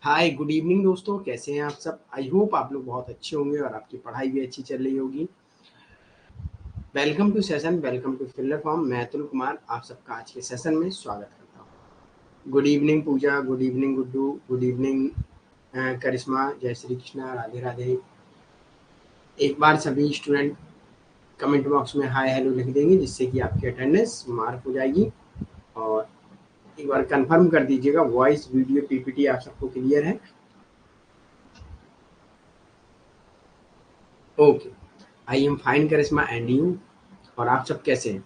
Hi good evening दोस्तों, कैसे हैं आप सब। आई होप आप लोग बहुत अच्छे होंगे और आपकी पढ़ाई भी अच्छी चल रही होगी। Welcome to session, welcome to fielder form. मैं अतुल कुमार आप सबका आज के सेशन में स्वागत करता हूँ। Good evening Pooja, good evening Guddu, good evening Karishma, जय श्री कृष्णा, राधे राधे। एक बार सभी स्टूडेंट कमेंट बॉक्स में हाय हेलो लिख देंगे जिससे कि आपकी अटेंडेंस मार्क हो जाएगी। और एक बार कंफर्म कर दीजिएगा वॉइस वीडियो पीपीटी आप सबको क्लियर है। Okay, I am fine Karishma and you. और आप सब कैसे हैं?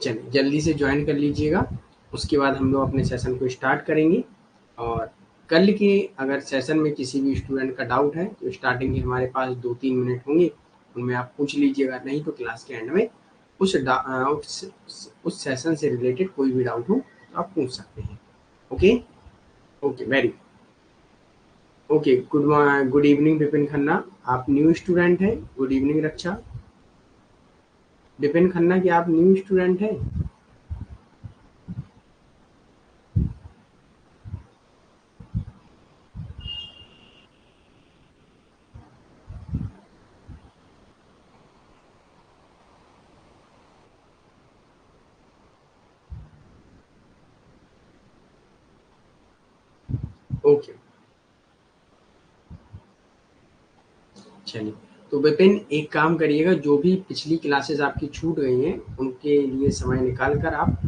चलिए जल्दी से ज्वाइन कर लीजिएगा, उसके बाद हम लोग अपने सेशन को स्टार्ट करेंगे। और कल के अगर सेशन में किसी भी स्टूडेंट का डाउट है तो स्टार्टिंग के हमारे पास 2-3 मिनट होंगे, उनमें आप पूछ लीजिएगा। नहीं तो क्लास के एंड में उस सेशन से रिलेटेड कोई भी डाउट हो तो आप पूछ सकते हैं। Okay okay, very okay. Good evening Vipin Khanna, आप न्यू स्टूडेंट हैं। गुड इवनिंग रक्षा। विपिन खन्ना, क्या आप न्यू स्टूडेंट हैं? ओके, चलिए। तो विपिन एक काम करिएगा, जो भी पिछली क्लासेस आपकी छूट गई हैं उनके लिए समय निकाल कर आप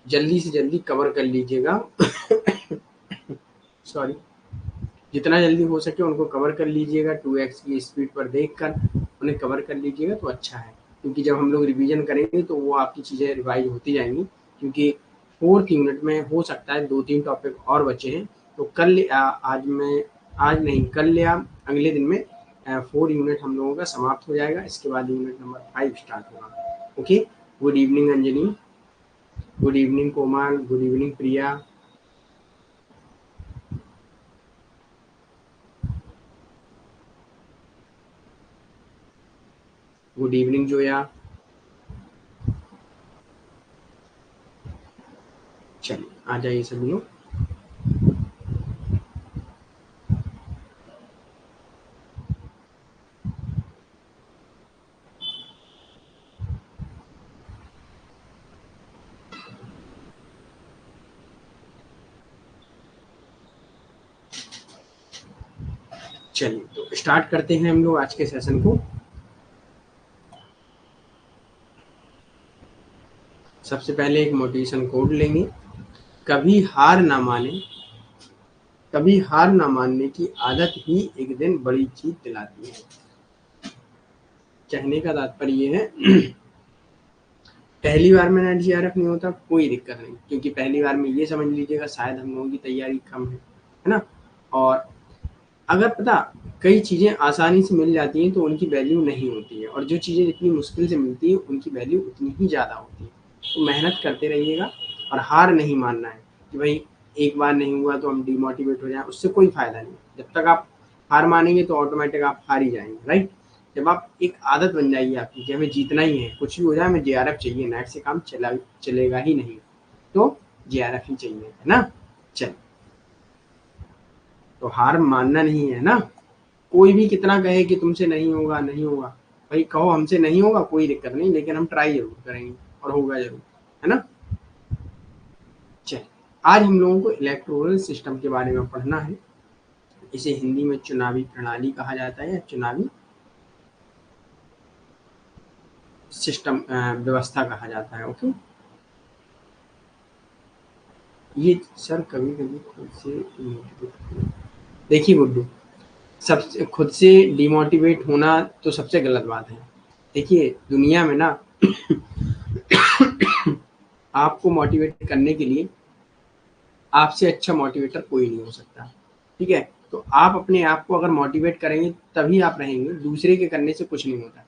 जल्दी से जल्दी कवर कर लीजिएगा। सॉरी, जितना जल्दी हो सके उनको कवर कर लीजिएगा। 2x की स्पीड पर देखकर उन्हें कवर कर लीजिएगा तो अच्छा है, क्योंकि जब हम लोग रिवीजन करेंगे तो वो आपकी चीज़ें रिवाइज होती जाएंगी। क्योंकि फोर्थ यूनिट में हो सकता है 2-3 टॉपिक और बचे हैं। तो आज नहीं, कल या अगले दिन में 4 यूनिट हम लोगों का समाप्त हो जाएगा। इसके बाद यूनिट नंबर 5 स्टार्ट होगा। Okay, good evening Anjani, good evening Komal, good evening Priya, good evening Zoya. चलिए आ जाइए सभी लोग। चलिए तो स्टार्ट करते हैं हम लोग आज के सेशन को। सबसे पहले एक मोटिवेशन कोड लेंगे। कभी हार ना माने, कभी हार ना मानने की आदत ही एक दिन बड़ी चीज दिलाती है। कहने का तात्पर्य ये है, पहली बार में एनडीआरएफ नहीं होता कोई दिक्कत नहीं, क्योंकि पहली बार में ये समझ लीजिएगा शायद हम लोगों की तैयारी कम है ना। और अगर पता कई चीज़ें आसानी से मिल जाती हैं तो उनकी वैल्यू नहीं होती है, और जो चीज़ें जितनी मुश्किल से मिलती हैं उनकी वैल्यू उतनी ही ज़्यादा होती है। तो मेहनत करते रहिएगा और हार नहीं मानना है कि भाई एक बार नहीं हुआ तो हम डिमोटिवेट हो जाएं, उससे कोई फ़ायदा नहीं। जब तक आप हार मानेंगे तो ऑटोमेटिक आप हार ही जाएंगे, राइट। जब आप एक आदत बन जाएगी आपकी कि हमें जीतना ही है, कुछ भी हो जाए हमें जेआरएफ चाहिए, नेट से काम चलेगा ही नहीं, तो जेआरएफ ही चाहिए, है ना। चल, तो हार मानना नहीं है ना। कोई भी कितना कहे कि तुमसे नहीं होगा नहीं होगा, भाई कहो हमसे नहीं होगा कोई दिक्कत नहीं, लेकिन हम ट्राई जरूर करेंगे और होगा जरूर, है ना। चलिए, आज हम लोगों को इलेक्टोरल सिस्टम के बारे में पढ़ना है। इसे हिंदी में चुनावी प्रणाली कहा जाता है या चुनावी सिस्टम व्यवस्था कहा जाता है। ओके, ये सर कभी कभी खुद से देखिए गुड्डू, सबसे खुद से डिमोटिवेट होना तो सबसे गलत बात है। देखिए दुनिया में ना आपको मोटिवेट करने के लिए आपसे अच्छा मोटिवेटर कोई नहीं हो सकता, ठीक है। तो आप अपने आप को अगर मोटिवेट करेंगे तभी आप रहेंगे, दूसरे के करने से कुछ नहीं होता।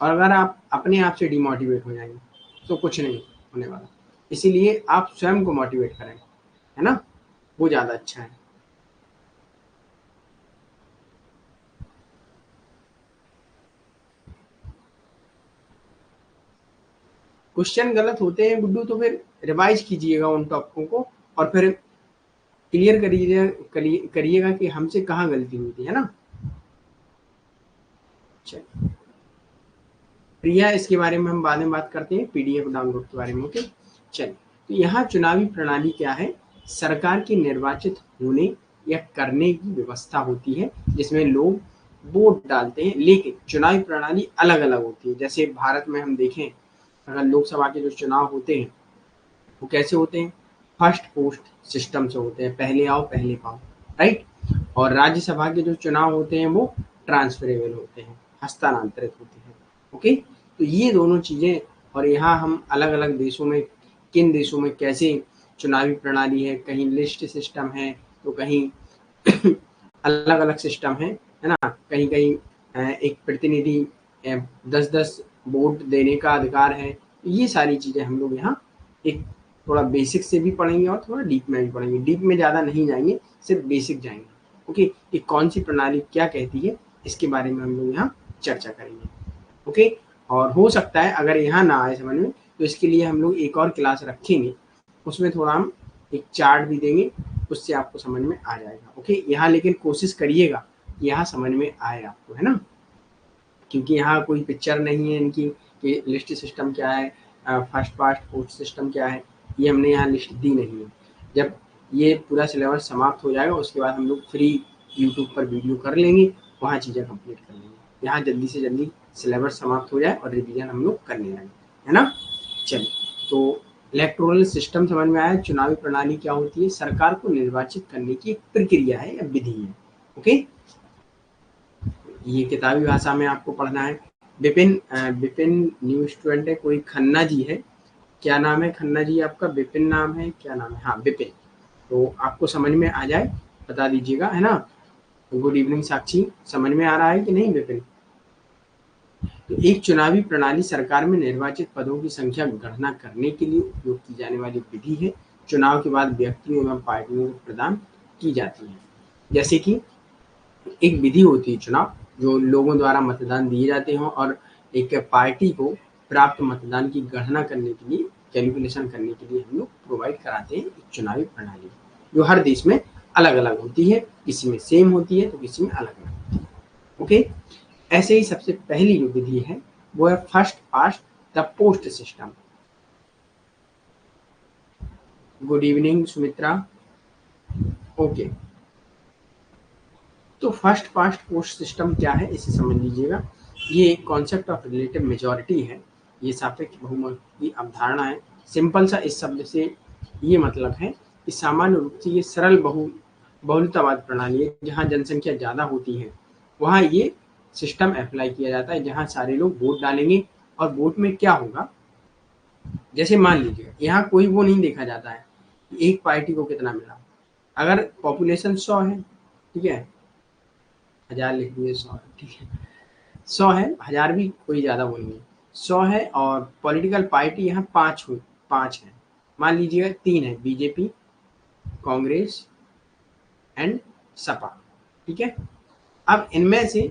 और अगर आप अपने आप से डिमोटिवेट हो जाएंगे तो कुछ नहीं होने वाला। इसीलिए आप स्वयं को मोटिवेट करें, है ना, वो ज़्यादा अच्छा है। क्वेश्चन गलत होते हैं गुड्डू तो फिर रिवाइज कीजिएगा उन टॉपिकों को और फिर क्लियर करिएगा कि हमसे कहाँ गलती हुई थी, है ना। चलिए प्रिया, इसके बारे में हम बाद में बात करते हैं, पीडीएफ डाउनलोड के बारे में। ओके, चलिए तो यहाँ चुनावी प्रणाली क्या है, सरकार की निर्वाचित होने या करने की व्यवस्था होती है जिसमें लोग वोट डालते हैं, लेकिन चुनावी प्रणाली अलग अलग होती है। जैसे भारत में हम देखें, अगर लोकसभा के जो चुनाव होते हैं वो कैसे होते हैं, फर्स्ट पोस्ट सिस्टम से होते हैं, पहले आओ पहले पाओ, राइट। और राज्यसभा के जो चुनाव होते हैं वो ट्रांसफरेबल होते हैं, हस्तांतरित होते हैं। ओके, तो ये दोनों चीजें, और यहाँ हम अलग अलग देशों में, किन देशों में कैसे चुनावी प्रणाली है, कहीं लिस्ट सिस्टम है तो कहीं अलग अलग सिस्टम है ना। कहीं कहीं एक प्रतिनिधि 10-10 वोट देने का अधिकार है। ये सारी चीजें हम लोग यहाँ एक थोड़ा बेसिक से भी पढ़ेंगे और थोड़ा डीप में भी पढ़ेंगे। डीप में ज़्यादा नहीं जाएंगे, सिर्फ बेसिक जाएंगे। ओके, कि कौन सी प्रणाली क्या कहती है इसके बारे में हम लोग यहाँ चर्चा करेंगे। ओके, और हो सकता है अगर यहाँ ना आए समझ में तो इसके लिए हम लोग एक और क्लास रखेंगे, उसमें थोड़ा हम एक चार्ट भी देंगे, उससे आपको समझ में आ जाएगा। ओके, यहाँ लेकिन कोशिश करिएगा कि यहाँ समझ में आए आपको, है ना, क्योंकि यहाँ कोई पिक्चर नहीं है इनकी कि लिस्ट सिस्टम क्या है, फर्स्ट पास्ट पोस्ट सिस्टम क्या है, ये हमने यहाँ लिस्ट दी नहीं है। जब ये पूरा सिलेबस समाप्त हो जाएगा उसके बाद हम लोग फ्री यूट्यूब पर वीडियो कर लेंगे, वहाँ चीज़ें कंप्लीट कर लेंगे। यहाँ जल्दी से जल्दी सिलेबस समाप्त हो जाए और रिवीजन हम लोग करने लगे, है ना। चलिए, तो इलेक्टोरल सिस्टम समझ में आया। चुनावी प्रणाली क्या होती है, सरकार को निर्वाचित करने की एक प्रक्रिया है या विधि है। ओके, ये किताबी भाषा में आपको पढ़ना है। विपिन विपिन न्यू स्टूडेंट है, कोई खन्ना जी है, क्या नाम है खन्ना जी आपका, विपिन नाम है, क्या नाम है, हाँ विपिन। तो आपको समझ में आ जाए बता दीजिएगा, है ना। गुड इवनिंग साक्षी, समझ में आ रहा है कि नहीं विपिन। तो एक चुनावी प्रणाली सरकार में निर्वाचित पदों की संख्या गणना करने के लिए उपयोग की जाने वाली विधि है। चुनाव के बाद व्यक्तियों एवं पार्टियों को प्रदान की जाती है। जैसे कि एक विधि होती है चुनाव, जो लोगों द्वारा मतदान दिए जाते हैं और एक पार्टी को प्राप्त मतदान की गणना करने के लिए, कैलकुलेशन करने के लिए हम लोग प्रोवाइड कराते हैं एक चुनावी प्रणाली, जो हर देश में अलग अलग होती है, किसी में सेम होती है तो किसी में अलग अलग होती है। ओके, ऐसे ही सबसे पहली जो विधि है वो है first past the post system. Good evening Sumitra. Okay, तो फर्स्ट पास्ट पोस्ट सिस्टम क्या है इसे समझ लीजिएगा। ये कॉन्सेप्ट ऑफ रिलेटिव मेजॉरिटी है, ये सापेक्ष बहुमत की अवधारणा है। सिंपल सा इस शब्द से ये मतलब है कि सामान्य रूप से ये सरल बहुलतावाद प्रणाली है, जहाँ जनसंख्या ज़्यादा होती है वहाँ ये सिस्टम अप्लाई किया जाता है, जहाँ सारे लोग वोट डालेंगे। और वोट में क्या होगा, जैसे मान लीजिए यहाँ कोई वो नहीं देखा जाता है कि एक पार्टी को कितना मिला। अगर पॉपुलेशन 100 है, ठीक है, 1000 लिख दिए, 100 ठीक है, 100 है, 1000 भी कोई ज़्यादा वो नहीं है, 100 है और पॉलिटिकल पार्टी यहाँ 5 है, मान लीजिएगा 3 है, बीजेपी, कांग्रेस एंड सपा, ठीक है। अब इनमें से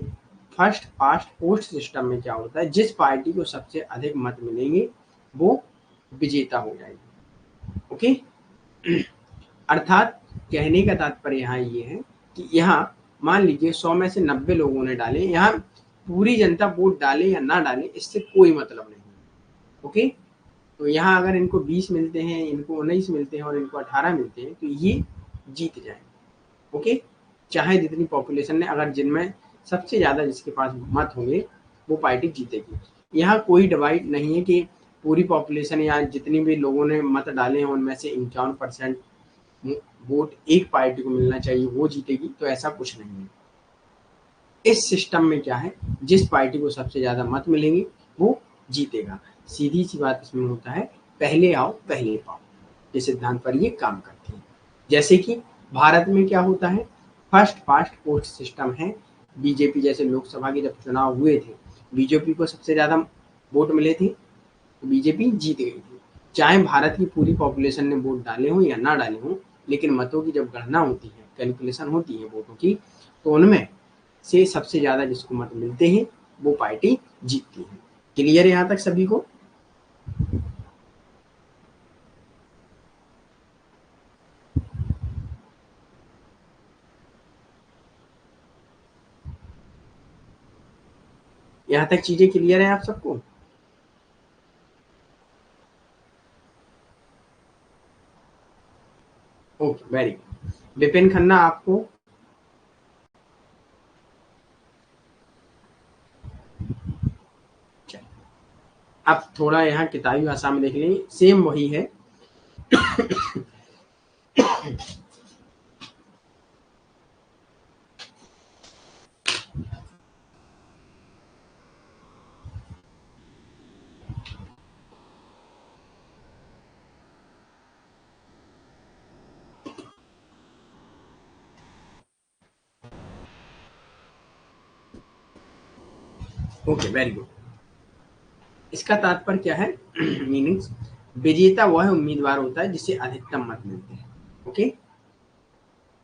फर्स्ट पास्ट पोस्ट सिस्टम में क्या होता है, जिस पार्टी को सबसे अधिक मत मिलेंगे वो विजेता हो जाएगी। ओके, अर्थात कहने का तात्पर्य यहाँ ये है कि यहाँ मान लीजिए 100 में से 90 लोगों ने डाले, यहाँ पूरी जनता वोट डाले या ना डाले इससे कोई मतलब नहीं है। ओके, तो यहाँ अगर इनको 20 मिलते हैं, इनको 19 मिलते हैं और इनको 18 मिलते हैं तो ये जीत जाएंगे। ओके, चाहे जितनी पॉपुलेशन ने, अगर जिनमें सबसे ज़्यादा जिसके पास मत होंगे वो पार्टी जीतेगी। यहाँ कोई डिवाइड नहीं है कि पूरी पॉपुलेशन या जितनी भी लोगों ने मत डाले हैं उनमें से 51% वोट एक पार्टी को मिलना चाहिए वो जीतेगी, तो ऐसा कुछ नहीं है। इस सिस्टम में क्या है, जिस पार्टी को सबसे ज्यादा मत मिलेंगे वो जीतेगा। सीधी सी बात इसमें होता है, पहले आओ पहले पाओ ये सिद्धांत पर ये काम करती है। जैसे कि भारत में क्या होता है, फर्स्ट पास्ट पोस्ट सिस्टम है। बीजेपी जैसे लोकसभा के जब चुनाव हुए थे, बीजेपी को सबसे ज्यादा वोट मिले थे तो बीजेपी जीत गई थी। चाहे भारत की पूरी पॉपुलेशन ने वोट डाले हों या ना डाले हों, लेकिन मतों की जब गणना होती है, कैलकुलेशन होती है वोटों की, तो उनमें से सबसे ज्यादा जिसको मत मिलते हैं वो पार्टी जीतती है। क्लियर है यहाँ तक सभी को? यहाँ तक चीजें क्लियर है आप सबको? Okay, very good. Vipin Khanna आपको अब थोड़ा यहाँ किताबी भाषा में देख लेंगे, सेम वही है। Okay, very good. इसका तात्पर्य क्या है? मीनिंग्स, विजेता वह उम्मीदवार होता है जिसे अधिकतम मत मिलते हैं। ओके,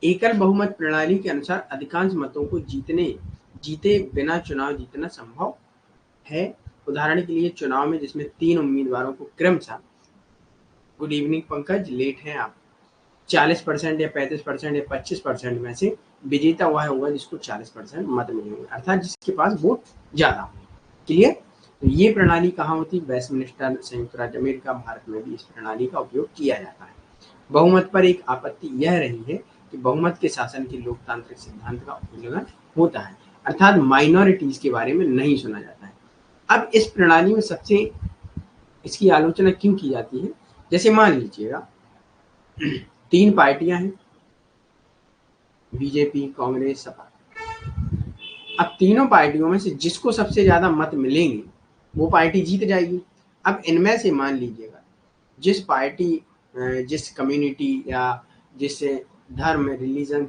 एकल बहुमत प्रणाली के अनुसार अधिकांश मतों को जीते बिना चुनाव जीतना संभव है। उदाहरण के लिए चुनाव में जिसमें 3 उम्मीदवारों को क्रमशः, गुड इवनिंग पंकज, लेट हैं आप, 40% या 35% या 25% में से विजेता वह होगा जिसको 40% मत मिलेंगे, अर्थात जिसके पास वोट ज्यादा हो। क्लियर? तो ये प्रणाली कहाँ होती है? वेस्टमिनिस्टर, संयुक्त राज्य अमेरिका, भारत में भी इस प्रणाली का उपयोग किया जाता है। बहुमत पर एक आपत्ति यह रही है कि बहुमत के शासन के लोकतांत्रिक सिद्धांत का उल्लंघन होता है, अर्थात माइनॉरिटीज के बारे में नहीं सुना जाता है। अब इस प्रणाली में सबसे इसकी आलोचना क्यों की जाती है? जैसे मान लीजिएगा 3 पार्टियां हैं, बीजेपी, कांग्रेस, सपा। अब तीनों पार्टियों में से जिसको सबसे ज्यादा मत मिलेंगे वो पार्टी जीत जाएगी। अब इनमें से मान लीजिएगा जिस पार्टी, जिस कम्युनिटी या जिस धर्म, रिलीजन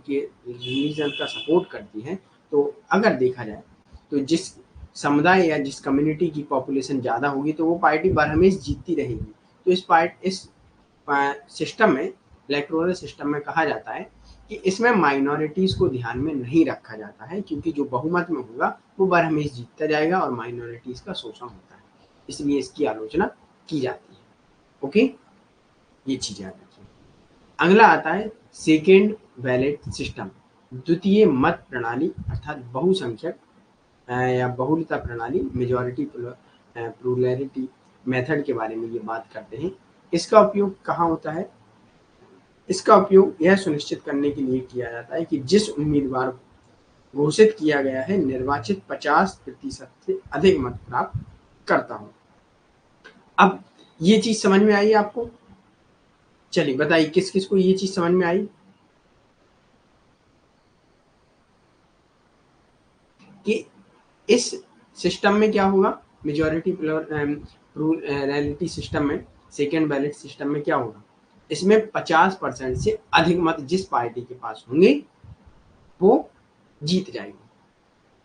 का सपोर्ट करती है, तो अगर देखा जाए तो जिस समुदाय या जिस कम्युनिटी की पॉपुलेशन ज़्यादा होगी तो वो पार्टी बरहमेश जीतती रहेगी। तो इस सिस्टम में, इलेक्टोरल सिस्टम में कहा जाता है कि इसमें माइनॉरिटीज़ को ध्यान में नहीं रखा जाता है, क्योंकि जो बहुमत में होगा वो बरहमेश जीतता जाएगा और माइनॉरिटीज़ का शोषण होता है, इसलिए इसकी आलोचना की जाती है। ओके, ये चीज़ याद रखिए। अगला आता है सेकेंड बैलेट सिस्टम, द्वितीय मत प्रणाली, अर्थात बहुसंख्यक या बहुलता प्रणाली, मेजॉरिटी प्लुरैलिटी मेथड के बारे में ये बात करते हैं। इसका उपयोग कहाँ होता है? इसका उपयोग यह सुनिश्चित करने के लिए किया जाता है कि जिस उम्मीदवार को घोषित किया गया है निर्वाचित 50% से अधिक मत प्राप्त करता हो। अब ये चीज समझ में आई आपको? चलिए बताइए किस किस को ये चीज समझ में आई कि इस सिस्टम में क्या होगा? मेजॉरिटी प्लुरैलिटी सिस्टम में, सेकेंड बैलेट सिस्टम में क्या होगा? इसमें 50% से अधिक मत जिस पार्टी के पास होंगे वो जीत जाएगी।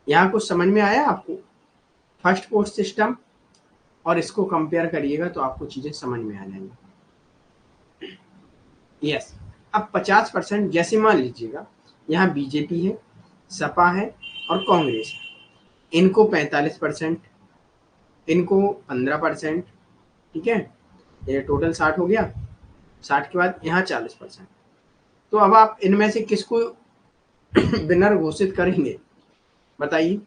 यहाँ कुछ समझ में आया आपको? फर्स्ट पोस्ट सिस्टम और इसको कंपेयर करिएगा तो आपको चीजें समझ में आ जाएंगी। यस, अब 50% जैसे मान लीजिएगा यहाँ बीजेपी है, सपा है और कांग्रेस है, इनको 45%, इनको 15%, ठीक है, ये टोटल 60 हो गया। 60 के बाद यहाँ 40%। तो अब आप इनमें से किसको विनर घोषित करेंगे बताइए?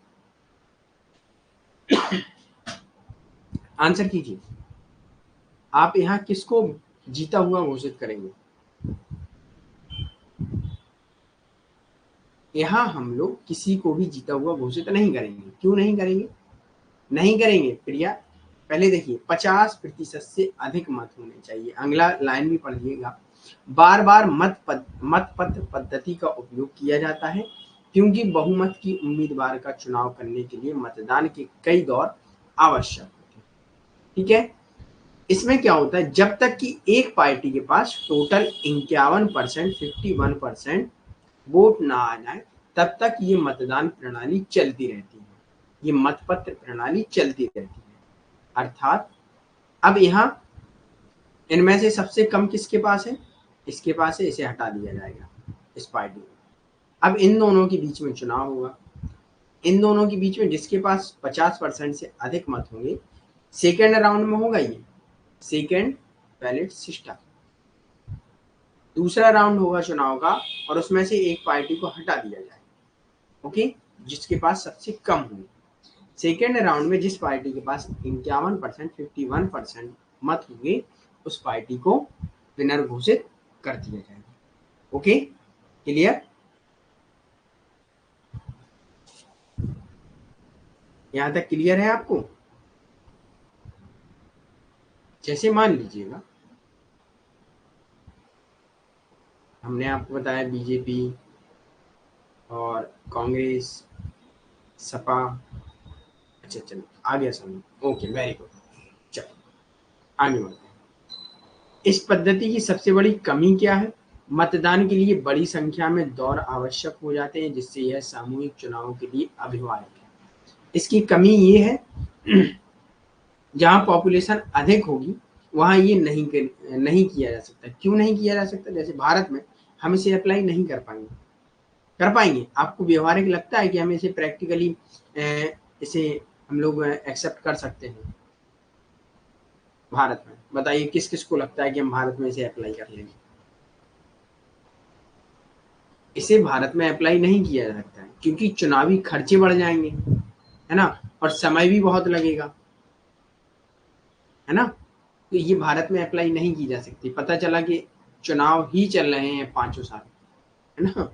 आंसर कीजिए, आप यहाँ किसको जीता हुआ घोषित करेंगे? यहाँ हम लोग किसी को भी जीता हुआ घोषित नहीं करेंगे। क्यों नहीं करेंगे? नहीं करेंगे प्रिया, पहले देखिए 50% से अधिक मत होने चाहिए। अगला लाइन भी पढ़िएगा, बार बार मत पत्र पद्धति का उपयोग किया जाता है क्योंकि बहुमत की उम्मीदवार का चुनाव करने के लिए मतदान के कई दौर आवश्यक होते हैं। ठीक है, इसमें क्या होता है, जब तक कि एक पार्टी के पास टोटल 51%, 51% वोट ना आ जाए तब तक ये मतदान प्रणाली चलती रहती है, ये मतपत्र प्रणाली चलती रहती है। अर्थात अब यहाँ इनमें से सबसे कम किसके पास है? इसके पास है, इसे हटा दिया जाएगा इस पार्टी में। अब इन दोनों के बीच में चुनाव होगा, इन दोनों के बीच में जिसके पास 50% से अधिक मत होंगे, सेकेंड राउंड में होगा ये सेकेंड बैलेट सिस्टम। दूसरा राउंड होगा चुनाव का और उसमें से एक पार्टी को हटा दिया जाए, ओके, जिसके पास सबसे कम होंगे। सेकेंड राउंड में जिस पार्टी के पास 51% 51% मत होंगे उस पार्टी को विनर घोषित कर दिया जाएगा। Okay, clear? यहां तक क्लियर है आपको? जैसे मान लीजिएगा हमने आपको बताया बीजेपी और कांग्रेस, सपा, अच्छा चलो आ गया समझ। Okay, very good. चलो आगे बढ़ते हैं। इस पद्धति की सबसे बड़ी कमी क्या है? मतदान के लिए बड़ी संख्या में दौर आवश्यक हो जाते हैं, जिससे यह सामूहिक चुनावों के लिए अभिवार्य है। इसकी कमी ये है जहां पॉपुलेशन अधिक होगी वहां ये नहीं किया जा सकता। क्यों नहीं किया जा सकता? जैसे भारत में हम इसे अप्लाई नहीं कर पाएंगे। कर पाएंगे? आपको व्यवहारिक लगता है कि हम इसे प्रैक्टिकली इसे हम लोग एक्सेप्ट कर सकते हैं भारत में? बताइए किस किस को लगता है कि हम भारत में इसे अप्लाई कर लेंगे? इसे भारत में अप्लाई नहीं किया जा सकता है क्योंकि चुनावी खर्चे बढ़ जाएंगे, है ना, और समय भी बहुत लगेगा, है ना। तो ये भारत में अप्लाई नहीं की जा सकती। पता चला कि चुनाव ही चल रहे हैं 5 साल, है ना,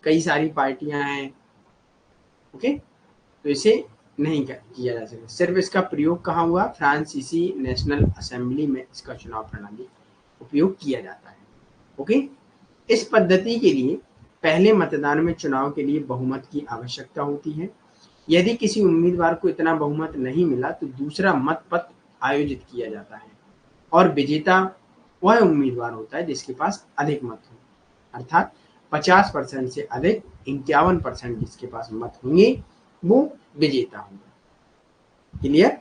कई सारी पार्टियां हैं। ओके, तो इसे नहीं किया जा सकता। सिर्फ इसका प्रयोग कहाँ हुआ? फ्रांसीसी नेशनल असेंबली में इसका चुनाव प्रणाली उपयोग किया जाता है। ओके, इस पद्धति के लिए पहले मतदान में चुनाव के लिए बहुमत की आवश्यकता होती है। यदि किसी उम्मीदवार को इतना बहुमत नहीं मिला तो दूसरा मतपत्र आयोजित किया जाता है और विजेता वह उम्मीदवार होता है जिसके पास अधिक मत हो, अर्थात 50% से अधिक 51% जिसके पास मत होंगे वो विजेता होगा। क्लियर?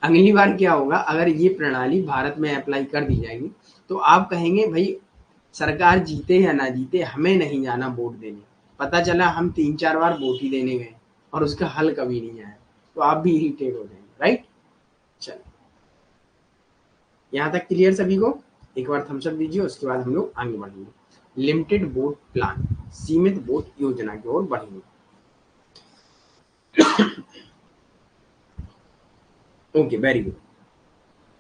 अगली बार क्या होगा, अगर ये प्रणाली भारत में अप्लाई कर दी जाएगी तो आप कहेंगे भाई सरकार जीते या ना जीते हमें नहीं जाना वोट देने। पता चला हम 3-4 बार वोट ही देने गए और उसका हल कभी नहीं आया, तो आप भी इरिटेट हो जाएंगे, राइट? चलो यहाँ तक क्लियर सभी को? एक बार थम्स अप दीजिए, उसके बाद हम लोग आगे बढ़ेंगे। लिमिटेड वोट प्लान, सीमित वोट योजना की ओर बढ़ेंगे। Okay, very good.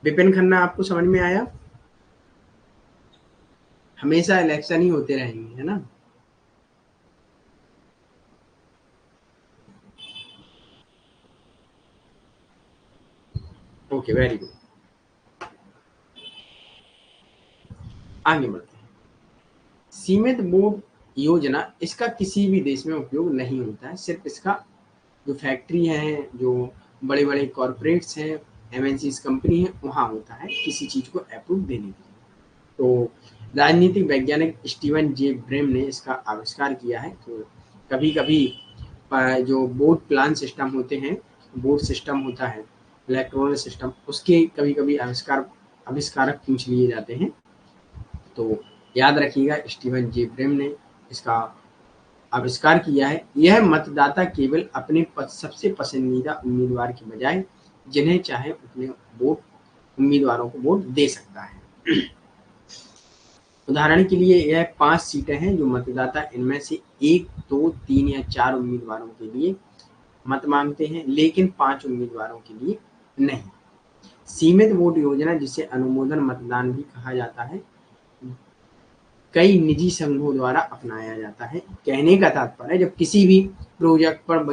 Vipin Khanna आपको समझ में आया? हमेशा इलेक्शन ही होते रहेंगे, है ना। Okay, very good. आगे बढ़ते हैं। सीमित वोट योजना, इसका किसी भी देश में उपयोग नहीं होता है। सिर्फ इसका जो फैक्ट्री है, जो बड़े बड़े कॉरपोरेट्स हैं, एमएनसीज कंपनी है, वहाँ होता है किसी चीज को अप्रूव देने के लिए। तो राजनीतिक वैज्ञानिक स्टीवन जे ब्रेम ने इसका आविष्कार किया है। तो कभी कभी जो वोट प्लान सिस्टम होते हैं, वोट सिस्टम होता है, इलेक्ट्रॉनिक सिस्टम, उसके कभी कभी आविष्कारक पूछ लिए जाते हैं। तो याद रखिएगा स्टीवन जे ब्रेम ने इसका आविष्कार किया है। यह मतदाता केवल अपने सबसे पसंदीदा उम्मीदवार के बजाय जिन्हें चाहे उतने वोट उम्मीदवारों को वोट दे सकता है। उदाहरण के लिए यह 5 सीटें हैं जो मतदाता इनमें से 1, 2, 3 या 4 उम्मीदवारों के लिए मत मांगते हैं, लेकिन 5 उम्मीदवारों के लिए नहीं। सीमित वोट योजना, जिसे अनुमोदन मतदान भी कहा जाता है, कई निजी संघों द्वारा अपनाया जाता है। कहने का तात्पर्य जब किसी भी प्रोजेक्ट पर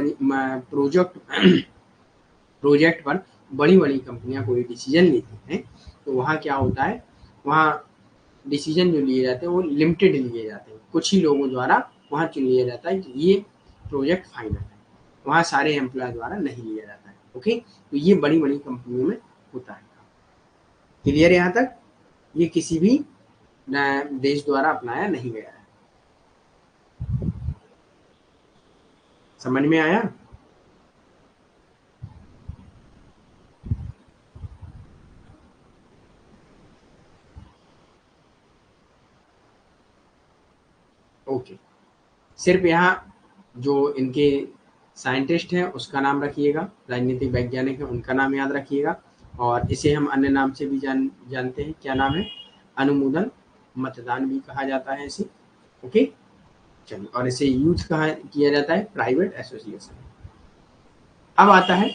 प्रोजेक्ट पर बड़ी बड़ी कंपनियां कोई डिसीजन लेती हैं तो वहाँ क्या होता है, वहाँ डिसीजन जो लिए जाते हैं वो लिमिटेड लिए जाते हैं, कुछ ही लोगों द्वारा वहाँ चुन लिया जाता है कि ये प्रोजेक्ट फाइनल है। वहाँ सारे एम्प्लॉय द्वारा नहीं लिया जाता है। ओके, तो ये बड़ी बड़ी कंपनियों में होता है। क्लियर यहाँ तक? ये किसी भी देश द्वारा अपनाया नहीं गया है। समझ में आया? ओके, सिर्फ यहाँ जो इनके साइंटिस्ट हैं उसका नाम रखिएगा, राजनीतिक वैज्ञानिक हैं उनका नाम याद रखिएगा। और इसे हम अन्य नाम से भी जानते हैं। क्या नाम है? अनुमोदन मतदान भी कहा जाता है इसे। ओके, चलिए, और इसे यूज कहाँ किया जाता है? Private association. अब आता है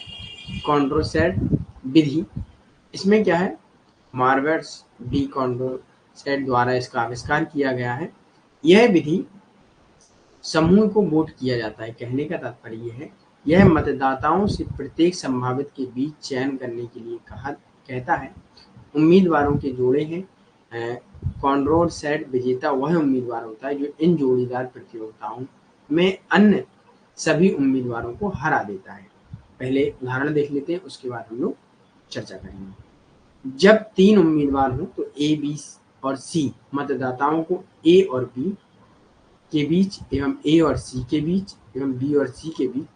कॉन्ड्रोसेट विधि। इसमें क्या है? मार्वेट्स डी कॉन्ड्रोसेट द्वारा इसका आविष्कार किया गया है। यह विधि समूह को वोट किया जाता है। कहने का तात्पर्य यह है, यह मतदाताओं से प्रत्येक संभावित के बीच चयन करने के लिए कहता है। उम्मीदवारों के जोड़े हैं। कॉन्ड्रोसेट विजेता वह उम्मीदवार होता है जो इन जोड़ीदार प्रतियोगिताओं में अन्य सभी उम्मीदवारों को हरा देता है। पहले उदाहरण देख लेते हैं, उसके बाद हम लोग चर्चा करेंगे। जब 3 उम्मीदवार हों तो ए, बी और सी मतदाताओं को ए और बी के बीच एवं ए और सी के बीच एवं बी और सी के बीच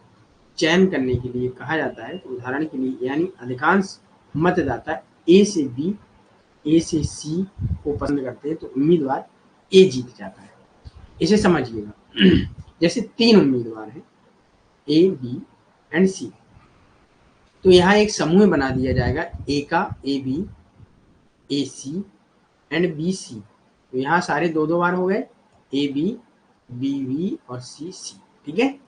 चयन करने के लिए कहा जाता है। तो उदाहरण के लिए, यानी अधिकांश मतदाता ए से बी, ए से सी को पसंद करते हैं, तो उम्मीदवार ए जीत जाता है। इसे समझिएगा। जैसे 3 उम्मीदवार हैं, ए, बी एंड सी, तो यहाँ एक समूह बना दिया जाएगा ए का, A B, A C and B C. तो यहाँ सारे 2-2 बार हो गए, ए बी, बी बी और सी सी। ठीक है।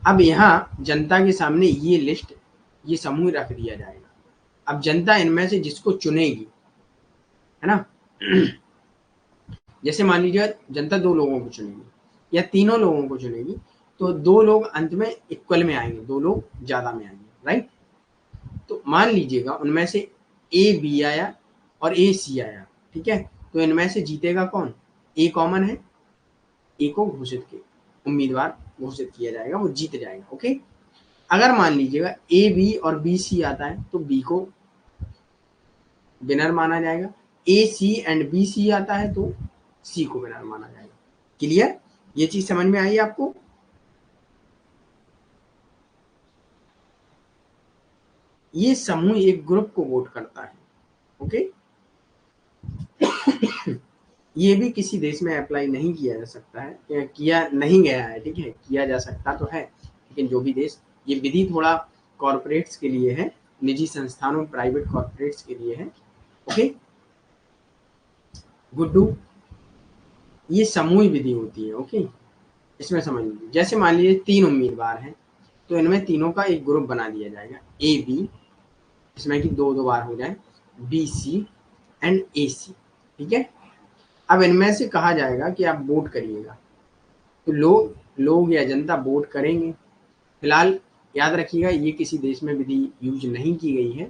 अब यहाँ जनता के सामने ये लिस्ट, ये समूह रख दिया जाएगा। अब जनता इनमें से जिसको चुनेगी, है ना, जैसे मान लीजिए जनता 2 लोगों को चुनेगी या तीनों लोगों को चुनेगी, तो 2 लोग अंत में इक्वल में आएंगे, 2 लोग ज्यादा में आएंगे, राइट। तो मान लीजिएगा उनमें से ए बी आया और ए सी आया, ठीक है। तो इनमें से जीतेगा कौन? ए कॉमन है, ए को घोषित के उम्मीदवार घोषित किया जाएगा, वो जीत जाएगा। ओके। अगर मान लीजिएगा ए बी और बी सी आता है तो बी को विनर माना जाएगा। ए सी एंड बी सी आता है तो सी को विनर माना जाएगा। क्लियर? ये चीज समझ में आई आपको? ये समूह एक ग्रुप को वोट करता है। ओके। ये भी किसी देश में अप्लाई नहीं किया जा सकता है, किया नहीं गया है, ठीक है। किया जा सकता तो है, लेकिन जो भी देश, ये विधि थोड़ा कॉर्पोरेट्स के लिए है, निजी संस्थानों, प्राइवेट कॉर्पोरेट्स के लिए है। ओके। गुड्डू, ये समूह विधि होती है। ओके। इसमें समझ लीजिए, जैसे मान लीजिए 3 उम्मीदवार हैं, तो इनमें तीनों का एक ग्रुप बना दिया जाएगा, ए बी, इसमें कि 2-2 बार हो जाए, बी सी एंड ए सी। ठीक है। अब इनमें से कहा जाएगा कि आप वोट करिएगा, तो लोग या जनता वोट करेंगे। फिलहाल याद रखिएगा, ये किसी देश में विधि यूज नहीं की गई है,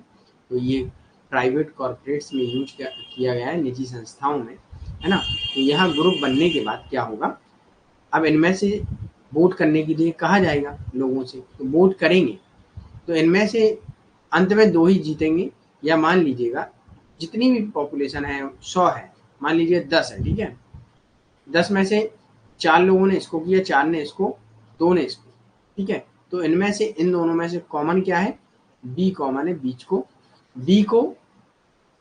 तो ये प्राइवेट कॉर्पोरेट्स में यूज किया गया है, निजी संस्थाओं में, है ना। तो यहाँ ग्रुप बनने के बाद क्या होगा, अब इनमें से वोट करने के लिए कहा जाएगा लोगों से, तो वोट करेंगे। तो इनमें से अंत में 2 ही जीतेंगे, या मान लीजिएगा जितनी भी पॉपुलेशन है 100 है, मान लीजिए 10 है, ठीक है। 10 में से 4 लोगों ने इसको किया, 4 ने इसको, 2 ने इसको, ठीक है। तो इनमें से, इन दोनों में से कॉमन क्या है? बी कॉमन है, बीच को, बी को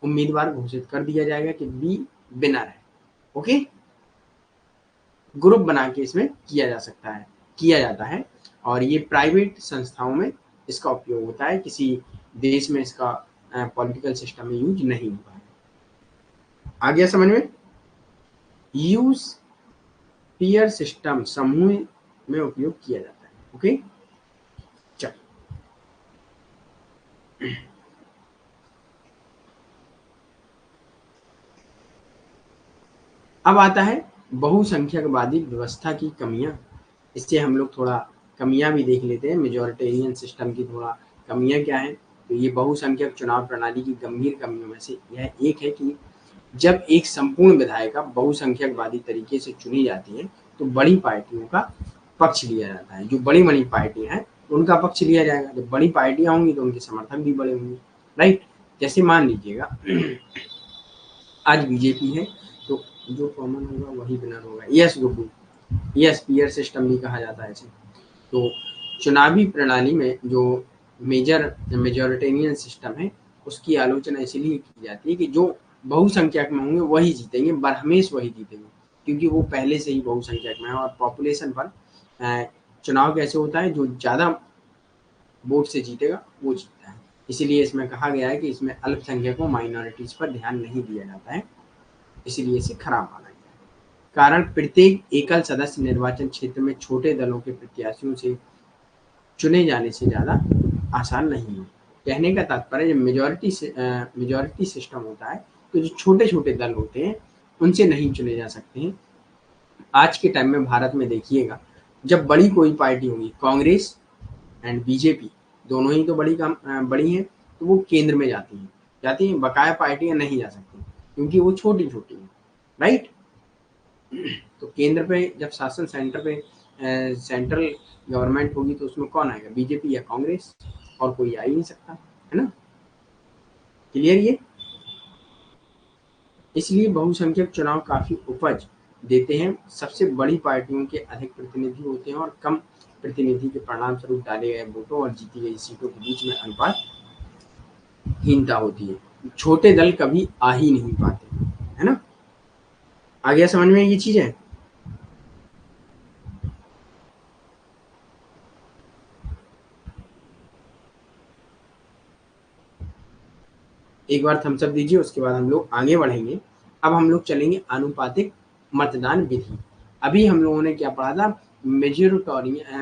उम्मीदवार घोषित कर दिया जाएगा कि बी विनर है। ओके। ग्रुप बना के इसमें किया जाता है, और ये प्राइवेट संस्थाओं में इसका उपयोग होता है, किसी देश में इसका पॉलिटिकल सिस्टम में यूज नहीं होता है। आ गया समझ में? यूज पीयर सिस्टम समूह में उपयोग किया जाता है। ओके। चल, अब आता है बहुसंख्यकवादी व्यवस्था की कमियां। इससे हम लोग थोड़ा कमियां भी देख लेते हैं। मेजॉरिटेरियन सिस्टम की थोड़ा कमियां क्या है, तो ये बहुसंख्यक चुनाव प्रणाली की गंभीर कमियों में से यह एक है कि जब एक संपूर्ण विधायिका बहुसंख्यकवादी तरीके से चुनी जाती है, तो बड़ी पार्टियों का पक्ष लिया जाता है। जो बड़ी बड़ी पार्टियां हैं उनका पक्ष लिया जाएगा। जब बड़ी पार्टियां होंगी तो उनके समर्थक भी बड़े होंगे, राइट। जैसे मान लीजिएगा आज बीजेपी है, तो जो कॉमन होगा वही विनर होगा। Yes Guddu, yes, peer system भी कहा जाता है इसे। तो चुनावी प्रणाली में जो मेजॉरिटेरियन सिस्टम है, उसकी आलोचना इसलिए की जाती है कि जो बहुसंख्यक में होंगे वही जीतेंगे, बरहमेश वही जीतेंगे, क्योंकि वो पहले से ही बहुसंख्यक में है। और पॉपुलेशन पर चुनाव कैसे होता है, जो ज़्यादा वोट से जीतेगा वो जीतता है। इसीलिए इसमें कहा गया है कि इसमें अल्पसंख्यकों, माइनॉरिटीज पर ध्यान नहीं दिया जाता है, इसीलिए इसे खराब माना गया है। कारण प्रत्येक एकल सदस्य निर्वाचन क्षेत्र में छोटे दलों के प्रत्याशियों से चुने जाने से ज़्यादा आसान नहीं है। कहने का तात्पर्य जब मेजॉरिटी सिस्टम होता है तो जो छोटे-छोटे दल होते हैं उनसे नहीं चुने जा सकते हैं। आज के टाइम में भारत में देखिएगा, जब बड़ी कोई पार्टी होगी, कांग्रेस एंड बीजेपी दोनों ही तो बड़ी हैं, तो वो केंद्र में जाती हैं, बकाया पार्टियां नहीं जा सकती क्योंकि वो छोटी-छोटी हैं, राइट? तो केंद्र पे जब शासन सेंट्रल गवर्नमेंट होगी तो उसमें कौन आएगा? बीजेपी या कांग्रेस, और कोई आ ही नहीं सकता, है ना? क्लियर ये? इसलिए बहुसंख्यक चुनाव काफी उपज देते हैं। सबसे बड़ी पार्टियों के अधिक प्रतिनिधि होते हैं और कम प्रतिनिधि के परिणाम स्वरूप डाले गए वोटों और जीती गई सीटों के बीच में अनुपातहीनता होती है। छोटे दल कभी आ ही नहीं पाते, है ना? आ गया समझ में ये चीजें? एक बार थम्स अप दीजिए, उसके बाद हम लोग आगे बढ़ेंगे। अब हम लोग चलेंगे आनुपातिक मतदान विधि। अभी हम लोगों ने क्या पढ़ा था?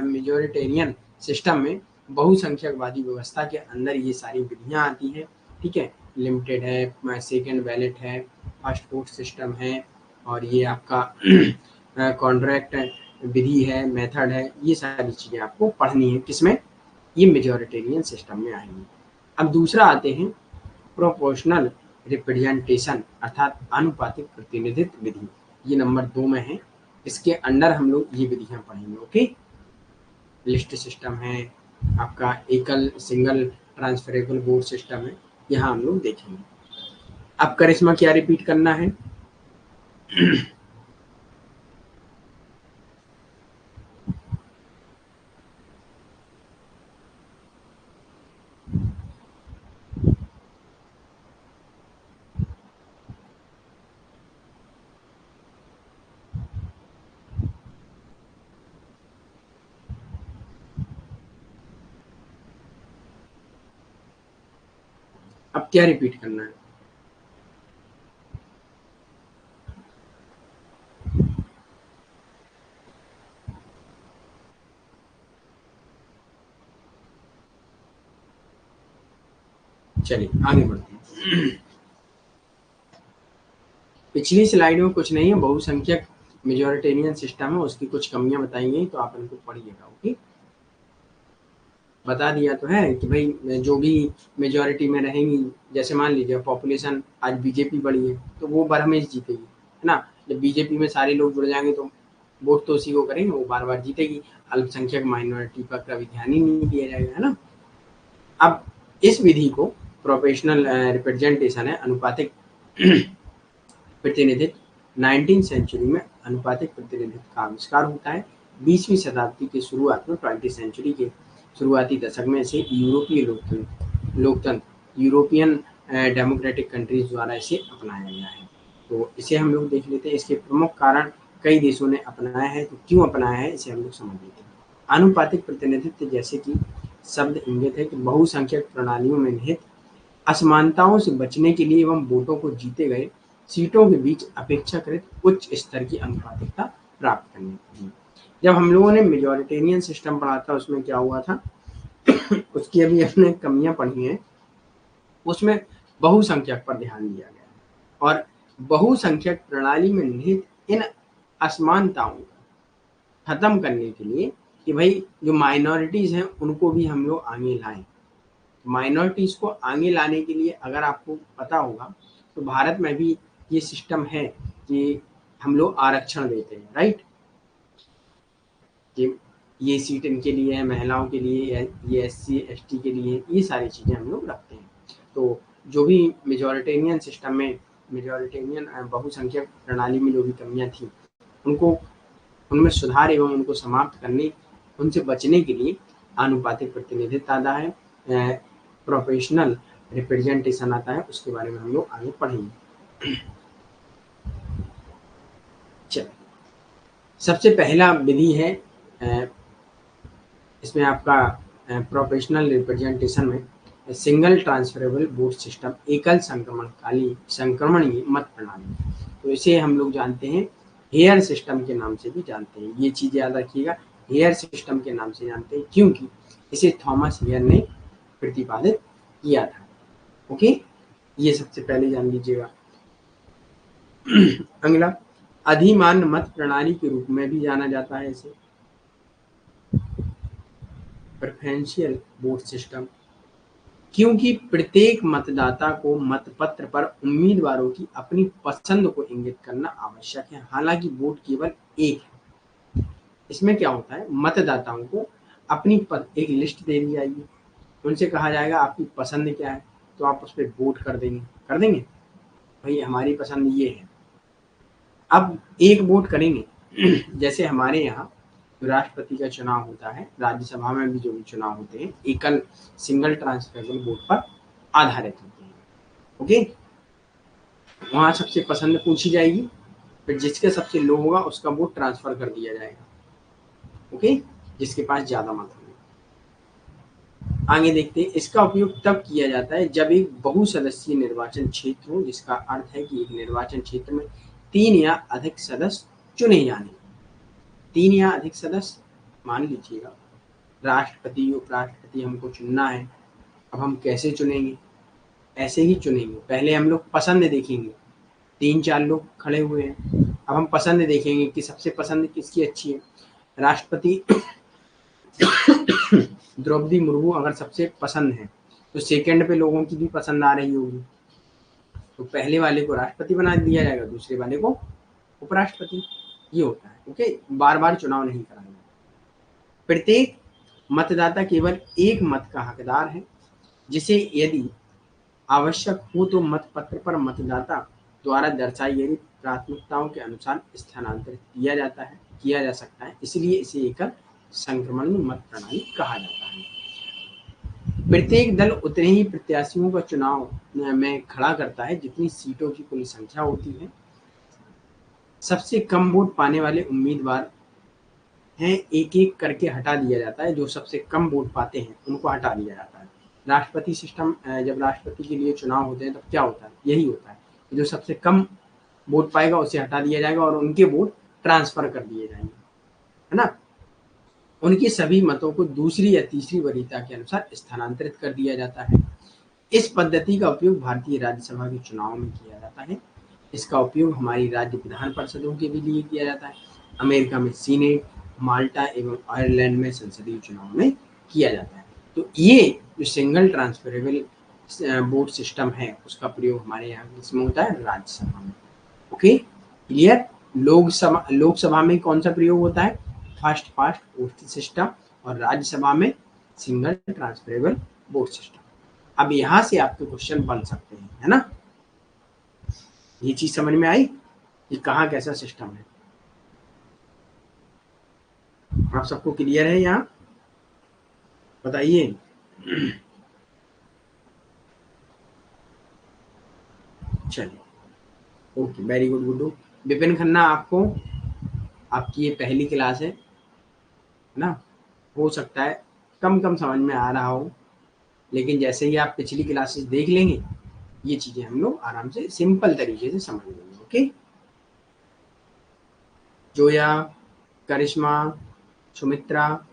मेजोरिटेरियन सिस्टम में बहुसंख्यकवादी व्यवस्था के अंदर ये सारी विधियां आती हैं, ठीक है? लिमिटेड है, सेकंड बैलेट है, फर्स्ट वोट सिस्टम है, और ये आपका कॉन्ट्रैक्ट विधि है, मेथड है। ये सारी चीज़ें आपको पढ़नी है, किसमें? ये मेजोरिटेरियन सिस्टम में आएंगी। अब दूसरा आते हैं प्रोपोर्शनल रिप्रेजेंटेशन अर्थात आनुपातिक प्रतिनिधित्व विधि। ये नंबर 2 में है। इसके अंडर हम लोग ये विधियां पढ़ेंगे, ओके? लिस्ट सिस्टम है, आपका एकल सिंगल ट्रांसफरेबल वोट सिस्टम है, यहाँ हम लोग देखेंगे। अब करिश्मा क्या रिपीट करना है? अब क्या रिपीट करना है? चलिए आगे बढ़ते हैं। पिछली स्लाइड में कुछ नहीं है, बहुसंख्यक मेजोरिटेरियन सिस्टम है, उसकी कुछ कमियां बताई गई, तो आप इनको पढ़िएगा, ओके? बता दिया तो है कि भाई जो भी मेजोरिटी में रहेंगी, जैसे मान लीजिए पॉपुलेशन आज बीजेपी बड़ी है तो वो बरहमेश जीतेगी, है ना? जब बीजेपी में सारे लोग जुड़ जाएंगे तो वोट तो उसी को करेंगे, वो बार बार जीतेगी। अल्पसंख्यक माइनॉरिटी पर कभी ध्यान ही नहीं दिया जाएगा, है ना? अब इस विधि को प्रोपोर्शनल रिप्रेजेंटेशन है, अनुपातिक प्रतिनिधित्व। 19वीं सेंचुरी में अनुपातिक प्रतिनिधित्व का आविष्कार होता है। 20वीं शताब्दी के शुरुआत में 20वीं सेंचुरी के शुरुआती दशक में इसे यूरोपीय लोकतंत्र यूरोपियन डेमोक्रेटिक कंट्रीज द्वारा इसे अपनाया गया है। तो इसे हम लोग देख लेते हैं। इसके प्रमुख कारण कई देशों ने अपनाया है, तो क्यों अपनाया है इसे हम लोग समझ लेते हैं। आनुपातिक प्रतिनिधित्व जैसे कि शब्द इंगित है कि बहुसंख्यक प्रणालियों में निहित असमानताओं से बचने के लिए एवं वोटों को जीते गए सीटों के बीच अपेक्षाकृत उच्च स्तर की अनुपातिकता प्राप्त करने के लिए। जब हम लोगों ने मेजोरिटेरियन सिस्टम पढ़ा था उसमें क्या हुआ था? उसकी अभी हमने कमियां पढ़ी हैं, उसमें बहुसंख्यक पर ध्यान दिया गया है और बहुसंख्यक प्रणाली में निहित इन असमानताओं को खत्म करने के लिए कि भाई जो माइनॉरिटीज हैं उनको भी हम लोग आगे लाएं। माइनॉरिटीज को आगे लाने के लिए अगर आपको पता होगा तो भारत में भी ये सिस्टम है कि हम लोग आरक्षण देते हैं, राइट? कि ये सीट इनके लिए है, महिलाओं के लिए, ये SC ST के लिए, ये सारी चीज़ें हम लोग रखते हैं। तो जो भी मेजोरिटेरियन सिस्टम में मेजोरिटेरियन बहुसंख्यक प्रणाली में जो भी कमियां थी उनको उनमें सुधार एवं उनको समाप्त करने उनसे बचने के लिए आनुपातिक प्रतिनिधित्व आता है, प्रोपोर्शनल रिप्रेजेंटेशन आता है। उसके बारे में हम लोग आगे पढ़ेंगे। चलिए, सबसे पहला विधि है इसमें आपका प्रोपोर्शनल रिप्रेजेंटेशन में सिंगल ट्रांसफरेबल वोट सिस्टम, एकल संक्रमणकाली मत प्रणाली। तो इसे हम लोग जानते हैं हेयर सिस्टम के नाम से भी जानते हैं। ये चीज़ याद रखिएगा, हेयर सिस्टम के नाम से जानते हैं क्योंकि इसे थॉमस हेयर ने प्रतिपादित किया था। ओके, ये सबसे पहले जान लीजिएगा। अगला, अधिमान्य मत प्रणाली के रूप में भी जाना जाता है इसे, प्रेफरेंशियल वोट सिस्टम, क्योंकि प्रत्येक मतदाता को मतपत्र पर उम्मीदवारों की अपनी पसंद को इंगित करना आवश्यक है। हालांकि वोट केवल एक है। इसमें क्या होता है, मतदाताओं को अपनी एक लिस्ट दे दी जाएगी, उनसे कहा जाएगा आपकी पसंद क्या है, तो आप उस पर वोट कर देंगे भाई हमारी पसंद ये है। अब एक वोट करेंगे जैसे हमारे यहाँ जो राष्ट्रपति का चुनाव होता है, राज्यसभा में भी जो भी चुनाव होते हैं, एकल सिंगल ट्रांसफरेबल वोट पर आधारित होते हैं। ओके, वहाँ सबसे पसंद पूछी जाएगी, फिर जिसके सबसे लो होगा उसका वोट ट्रांसफर कर दिया जाएगा। ओके, जिसके पास ज्यादा मत होंगे। आगे देखते हैं, इसका उपयोग तब किया जाता है जब एक बहुसदस्यीय निर्वाचन क्षेत्र हो, जिसका अर्थ है कि एक निर्वाचन क्षेत्र में 3 या अधिक सदस्य चुने जाने। 3 या अधिक सदस्य, मान लीजिएगा राष्ट्रपति उपराष्ट्रपति हमको चुनना है। अब हम कैसे चुनेंगे, ऐसे ही चुनेंगे। पहले हम लोग पसंद देखेंगे, 3-4 लोग खड़े हुए हैं, अब हम पसंद देखेंगे कि सबसे पसंद किसकी अच्छी है। राष्ट्रपति द्रौपदी मुर्मू अगर सबसे पसंद है तो सेकंड पे लोगों की भी पसंद आ रही होगी, तो पहले वाले को राष्ट्रपति बना दिया जाएगा, दूसरे वाले को उपराष्ट्रपति। ये होता है। ओके, बार बार चुनाव नहीं कराएंगे। प्रत्येक मतदाता केवल एक मत का हकदार है, जिसे यदि आवश्यक हो तो मतपत्र पर मतदाता द्वारा दर्शाई गई प्राथमिकताओं के अनुसार स्थानांतरित किया जा सकता है। इसलिए इसे एकल संक्रमण मत प्रणाली कहा जाता है। प्रत्येक दल उतने ही प्रत्याशियों का चुनाव में खड़ा करता है जितनी सीटों की कुल संख्या होती है। सबसे कम वोट पाने वाले उम्मीदवार हैं एक एक करके हटा दिया जाता है, जो सबसे कम वोट पाते हैं उनको हटा दिया जाता है। राष्ट्रपति सिस्टम, जब राष्ट्रपति के लिए चुनाव होते हैं तब क्या होता है, यही होता है, जो सबसे कम वोट पाएगा उसे हटा दिया जाएगा और उनके वोट ट्रांसफर कर दिए जाएंगे, है ना। उनके सभी मतों को दूसरी या तीसरी वरीयता के अनुसार स्थानांतरित कर दिया जाता है। इस पद्धति का उपयोग भारतीय राज्यसभा के चुनाव में किया जाता है। इसका उपयोग हमारी राज्य विधान परिषदों के भी लिए किया जाता है। अमेरिका में सीनेट, माल्टा एवं आयरलैंड में संसदीय चुनाव में किया जाता है। तो ये जो सिंगल ट्रांसफरेबल वोट सिस्टम है उसका प्रयोग हमारे यहाँ किसमें होता है, राज्यसभा में। Okay, clear. लोकसभा में कौन सा प्रयोग होता है, फर्स्ट पास्ट वोट सिस्टम, और राज्यसभा में सिंगल ट्रांसफरेबल वोट सिस्टम। अब यहाँ से आपके क्वेश्चन बन सकते हैं, है ना। ये चीज समझ में आई कि कहाँ कैसा सिस्टम है, आप सबको क्लियर है यहाँ, बताइए। चलिए, okay, very good Guddu. Vipin Khanna, आपकी ये पहली क्लास है ना, हो सकता है कम कम समझ में आ रहा हो, लेकिन जैसे ही आप पिछली क्लासेस देख लेंगे ये चीजें हम लोग आराम से सिंपल तरीके से समझ लेंगे। ओके, जोया, करिश्मा, सुमित्रा,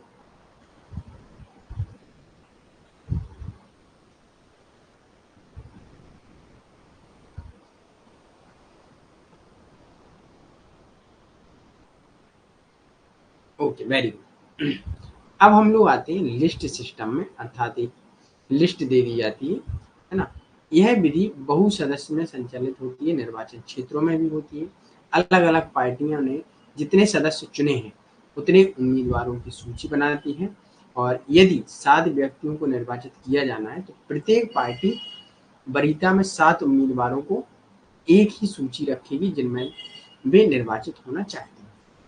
ओके, वेरी गुड। अब हम लोग आते हैं लिस्ट सिस्टम में, अर्थात एक लिस्ट दे दी जाती है ना। यह विधि बहु सदस्य में संचालित होती है, निर्वाचन क्षेत्रों में भी होती है। अलग अलग पार्टियों ने जितने सदस्य चुने हैं उतने उम्मीदवारों की सूची बनाती है, और यदि 7 व्यक्तियों को निर्वाचित किया जाना है तो प्रत्येक पार्टी वरीयता में 7 उम्मीदवारों को एक ही सूची रखेगी जिनमें वे निर्वाचित होना चाहते हैं।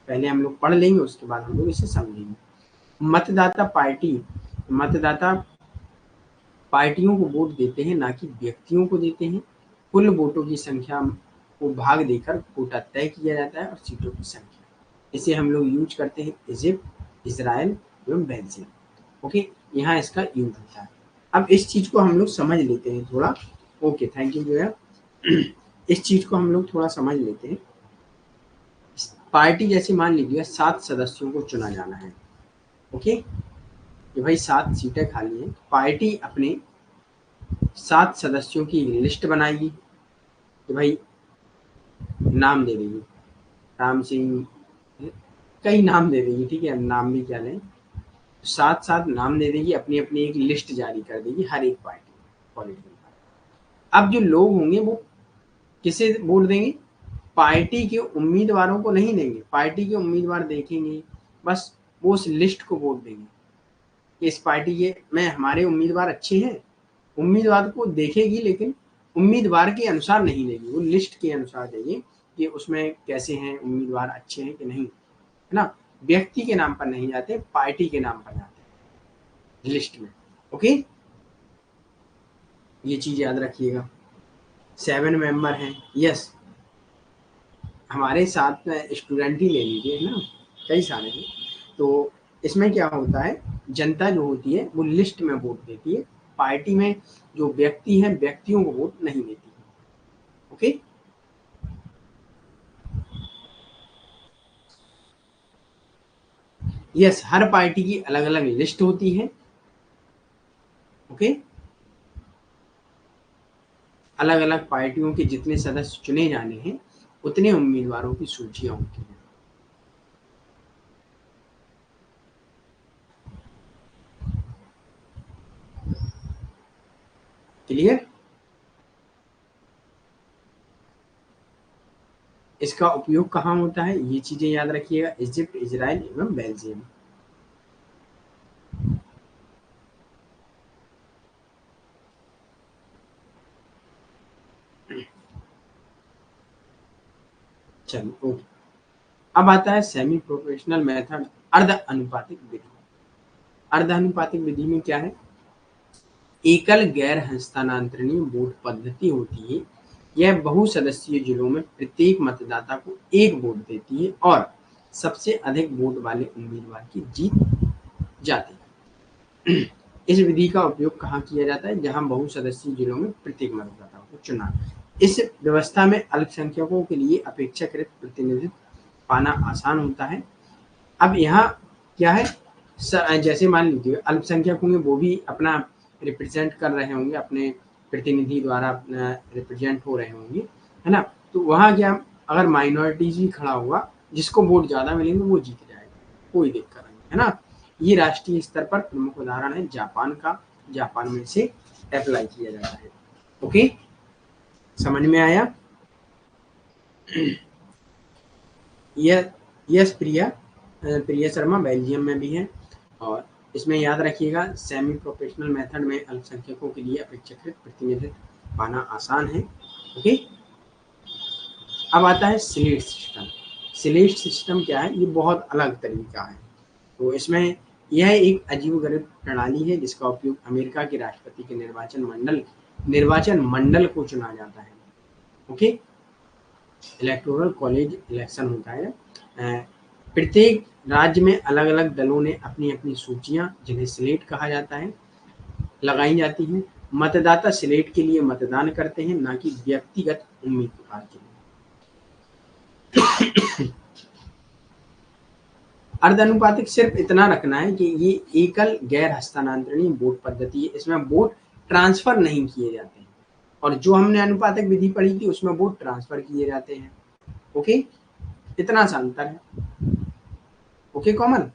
पहले हम लोग पढ़ लेंगे, उसके बाद हम लोग इसे समझेंगे। मतदाता पार्टियों को वोट देते हैं, ना कि व्यक्तियों को देते हैं। कुल वोटों की संख्या को भाग देकर कोटा तय किया जाता है और सीटों की संख्या, इसे हम लोग यूज करते हैं इजिप्ट, इसराइल एवं बेल्जियम। ओके, यहाँ इसका यूज होता है। अब इस चीज को हम लोग समझ लेते हैं थोड़ा। Okay, thank you Zoya. इस चीज को हम लोग थोड़ा समझ लेते हैं। पार्टी जैसे मान लीजिए 7 सदस्यों को चुना जाना है, ओके, कि भाई 7 सीटें खाली हैं, पार्टी अपने 7 सदस्यों की लिस्ट बनाएगी कि भाई नाम दे देगी, राम सिंह, कई नाम दे देगी, ठीक है, नाम भी क्या लें, 7 नाम दे देगी, अपनी अपनी एक लिस्ट जारी कर देगी हर एक पार्टी, पॉलिटिकल पार्टी। अब जो लोग होंगे वो किसे वोट देंगे, पार्टी के उम्मीदवारों को नहीं देंगे, पार्टी के उम्मीदवार देखेंगे, बस वो उस लिस्ट को वोट देंगे कि इस पार्टी के में हमारे उम्मीदवार अच्छे हैं, उम्मीदवार को देखेगी लेकिन उम्मीदवार के अनुसार नहीं देगी, वो लिस्ट के अनुसार देगी कि उसमें कैसे हैं उम्मीदवार, अच्छे हैं कि नहीं, है ना, व्यक्ति के नाम पर नहीं जाते, पार्टी के नाम पर जाते हैं लिस्ट में, ओके, ये चीज याद रखिएगा। 7 मेंबर हैं, यस, हमारे साथ स्टूडेंट ही ले लीजिए, है ना, कई सारे हैं, तो इसमें क्या होता है, जनता जो होती है वो लिस्ट में वोट देती है, पार्टी में जो व्यक्ति हैं व्यक्तियों को वोट नहीं देती है, ओके। यस, हर पार्टी की अलग अलग लिस्ट होती है, ओके, अलग अलग पार्टियों के जितने सदस्य चुने जाने हैं उतने उम्मीदवारों की सूचियां होती हैं, क्लियर। इसका उपयोग कहाँ होता है, ये चीजें याद रखिएगा, इजिप्ट, इजराइल एवं बेल्जियम। चलिए, ओके। अब आता है सेमी प्रोपोर्शनल मेथड, अर्ध अनुपातिक विधि। अर्ध अनुपातिक विधि में क्या है, एकल गैर हस्तांतरणीय वोट पद्धति होती है, यह बहुसदस्यीय जिलों में प्रत्येक मतदाता को एक वोट देती है और सबसे अधिक वोट वाले उम्मीदवार की जीत जाती है। इस विधि का उपयोग कहाँ किया जाता है, जहां बहुसदस्यीय जिलों में प्रत्येक मतदाता को चुना। इस व्यवस्था में अल्पसंख्यकों के लिए अपेक्षाकृत प्रतिनिधित्व पाना आसान होता है। अब यहाँ क्या है, जैसे मान लीजिए अल्पसंख्यक होंगे, वो भी अपना रिप्रेजेंट कर रहे होंगे, अपने प्रतिनिधि द्वारा अपना रिप्रेजेंट हो रहे होंगे, है ना, तो वहाँ क्या, अगर माइनॉरिटीज भी खड़ा हुआ, जिसको वोट ज्यादा मिलेंगे वो जीत जाएगा, कोई दिक्कत नहीं, है ना। ये राष्ट्रीय स्तर पर प्रमुख उदाहरण है जापान का, जापान में से अप्लाई किया जाता है, ओके, समझ में आया। यह यस प्रिया, प्रिया शर्मा बेल्जियम में भी है, और इसमें याद रखिएगा सेमी प्रोफेशनल मेथड में अल्पसंख्यकों के लिए अपेक्षाकृत प्रतिनिधित्व पाना आसान है, ओके। अब आता है स्लेट सिस्टम। स्लेट सिस्टम क्या है, ये बहुत अलग तरीका है, तो इसमें यह एक अजीबोगरीब प्रणाली है जिसका उपयोग अमेरिका के राष्ट्रपति के निर्वाचन मंडल को चुना जाता है, ओके। इलेक्टोरल कॉलेज इलेक्शन होता है, प्रत्येक राज्य में अलग अलग दलों ने अपनी अपनी सूचियां, जिन्हें स्लेट कहा जाता है, लगाई जाती हैं। मतदाता स्लेट के लिए मतदान करते हैं, ना कि व्यक्तिगत उम्मीदवार के लिए। अर्धानुपातिक सिर्फ इतना रखना है कि ये एकल गैर हस्तांतरणीय वोट पद्धति है, इसमें वोट ट्रांसफर नहीं किए जाते हैं, और जो हमने अनुपातिक विधि पढ़ी थी उसमें वोट ट्रांसफर किए जाते हैं, ओके, इतना सा अंतर है, ओके। कॉमन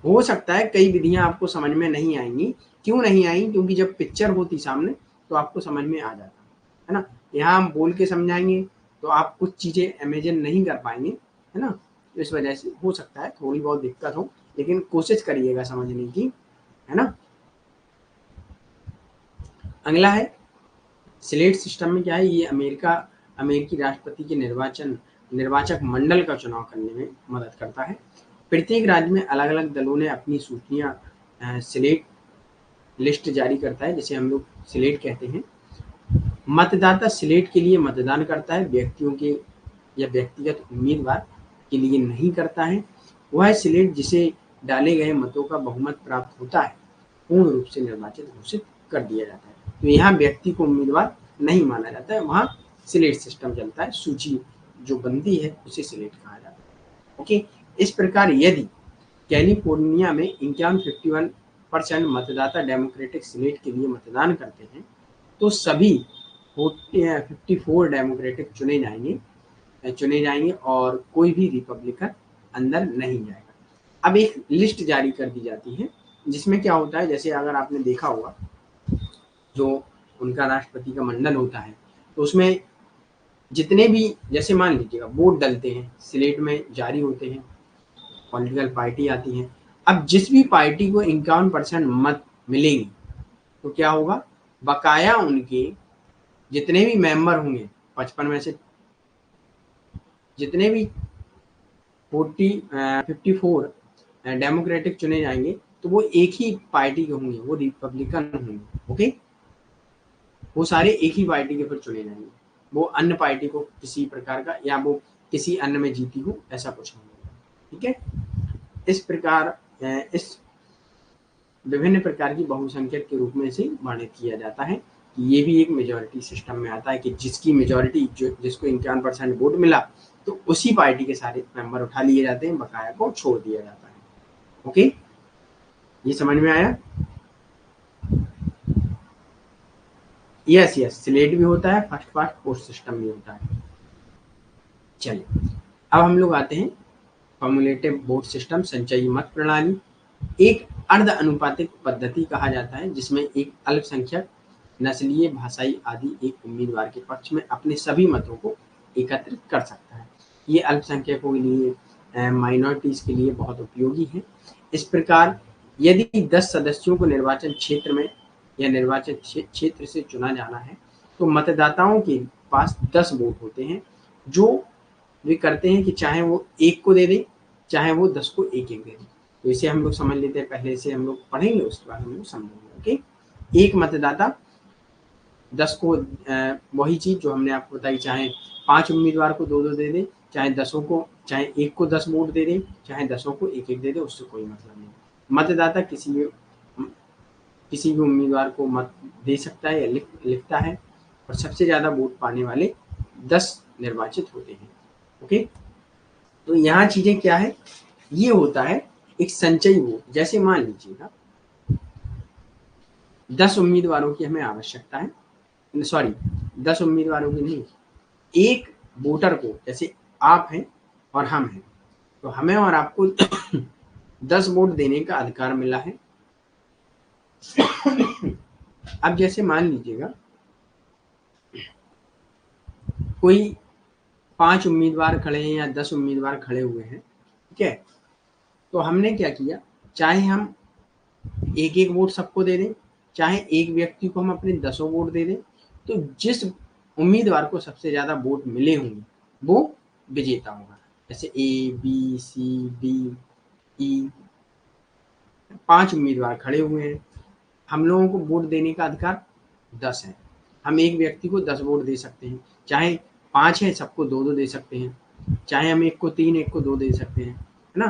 हो सकता है कई विधियां आपको समझ में नहीं आएंगी, क्यों नहीं आई, क्योंकि जब पिक्चर होती सामने तो आपको समझ में आ जाता है ना, यहाँ हम बोल के समझाएंगे तो आप कुछ चीजें इमेजिन नहीं कर पाएंगे, है ना, तो इस वजह से हो सकता है थोड़ी बहुत दिक्कत हो, लेकिन कोशिश करिएगा समझने की, है ना। अगला है स्लेट सिस्टम में क्या है, ये अमेरिकी राष्ट्रपति के निर्वाचक मंडल का चुनाव करने में मदद करता है। प्रत्येक राज्य में अलग अलग दलों ने अपनी सूचियां स्लेट लिस्ट जारी करता है, जिसे हम लोग स्लेट कहते हैं। मतदाता स्लेट के लिए मतदान करता है, व्यक्तियों के या व्यक्तिगत उम्मीदवार के लिए नहीं करता है। वह स्लेट जिसे डाले गए मतों का बहुमत प्राप्त होता है पूर्ण रूप से निर्वाचित घोषित कर दिया जाता है। तो यहाँ व्यक्ति को उम्मीदवार नहीं माना जाता है, वहाँ स्लेट सिस्टम चलता है, सूची जो बनती है उसे सिलेट कहा जाता है। ओके, इस प्रकार यदि कैलिफोर्निया में 51% मतदाता डेमोक्रेटिक सिलेट के लिए मतदान करते हैं तो सभी 54 डेमोक्रेटिक चुने जाएंगे और कोई भी रिपब्लिकन अंदर नहीं जाएगा। अब एक लिस्ट जारी कर दी जाती है जिसमें क्या होता है, जैसे अगर आपने देखा होगा जो उनका राष्ट्रपति का मंडल होता है तो उसमें जितने भी, जैसे मान लीजिएगा वोट डलते हैं स्लेट में जारी होते हैं, पॉलिटिकल पार्टी आती हैं। अब जिस भी पार्टी को 51% मत मिलेंगे तो क्या होगा, बकाया उनके जितने भी मेंबर होंगे 55 में से जितने भी 54 डेमोक्रेटिक चुने जाएंगे तो वो एक ही पार्टी के होंगे, वो रिपब्लिकन होंगे। ओके, वो सारे एक ही पार्टी के फिर चुने जाएंगे, वो अन्य पार्टी को किसी प्रकार का या वो किसी अन्य में जीती हो ऐसा कुछ नहीं होगा। ठीक है, इस प्रकार इस विभिन्न प्रकार की बहुसंख्यक के रूप में इसे वर्णित किया जाता है कि ये भी एक मेजोरिटी सिस्टम में आता है कि जिसकी मेजोरिटी जिसको 51% वोट मिला तो उसी पार्टी के सारे मेंबर उठा लिए जाते हैं, बकाया को छोड़ दिया जाता है। ओके, ये समझ में आया? यस, सिलेट भी होता है, फर्स्ट पास्ट पोस्ट सिस्टम भी होता है। चलिए अब हम लोग आते हैं फॉर्मुलेटिव वोट सिस्टम, संचयी मत प्रणाली। एक अर्ध अनुपातिक पद्धति कहा जाता है जिसमें एक अल्पसंख्यक नस्लीय, भाषाई आदि एक उम्मीदवार के पक्ष में अपने सभी मतों को एकत्रित कर सकता है। ये अल्पसंख्यकों के लिए, माइनॉरिटीज के लिए बहुत उपयोगी है। इस प्रकार यदि 10 सदस्यों को निर्वाचन क्षेत्र में या निर्वाचन क्षेत्र से चुना जाना है तो मतदाताओं के पास 10 वोट होते हैं जो वे करते हैं कि चाहे वो एक को दे दे चाहे वो 10 को एक दे दे। तो इसे हम लोग समझ लेते हैं, पहले से हम लोग पढ़ेंगे उसके बाद हम लोग समझेंगे। ओके, एक मतदाता 10 को वही चीज जो हमने आपको बताई, चाहे 5 उम्मीदवार को 2-2 दे दे, चाहे एक को 10 वोट दे दे, चाहे 10 को एक दे दे, उससे कोई मतलब नहीं। मतदाता किसी भी उम्मीदवार को मत दे सकता है या लिखता है और सबसे ज्यादा वोट पाने वाले 10 निर्वाचित होते हैं। ओके, तो यहाँ चीजें क्या है, ये होता है एक संचयी वोट। जैसे मान लीजिएगा 10 उम्मीदवारों की हमें आवश्यकता है, 10 उम्मीदवारों की नहीं, एक वोटर को, जैसे आप हैं और हम हैं तो हमें और आपको 10 वोट देने का अधिकार मिला है। अब जैसे मान लीजिएगा कोई 5 उम्मीदवार खड़े हैं या 10 उम्मीदवार खड़े हुए हैं, ठीक है, तो हमने क्या किया, चाहे हम एक एक वोट सबको दे दें, चाहे एक व्यक्ति को हम अपने 10 वोट दे दें, तो जिस उम्मीदवार को सबसे ज्यादा वोट मिले होंगे वो विजेता होगा। जैसे A B C D E 5 उम्मीदवार खड़े हुए हैं, हम लोगों को वोट देने का अधिकार 10 है, हम एक व्यक्ति को 10 वोट दे सकते हैं, चाहे 5 है सबको 2-2 दे सकते हैं, चाहे हम एक को 3 एक को 2 दे सकते हैं, है ना।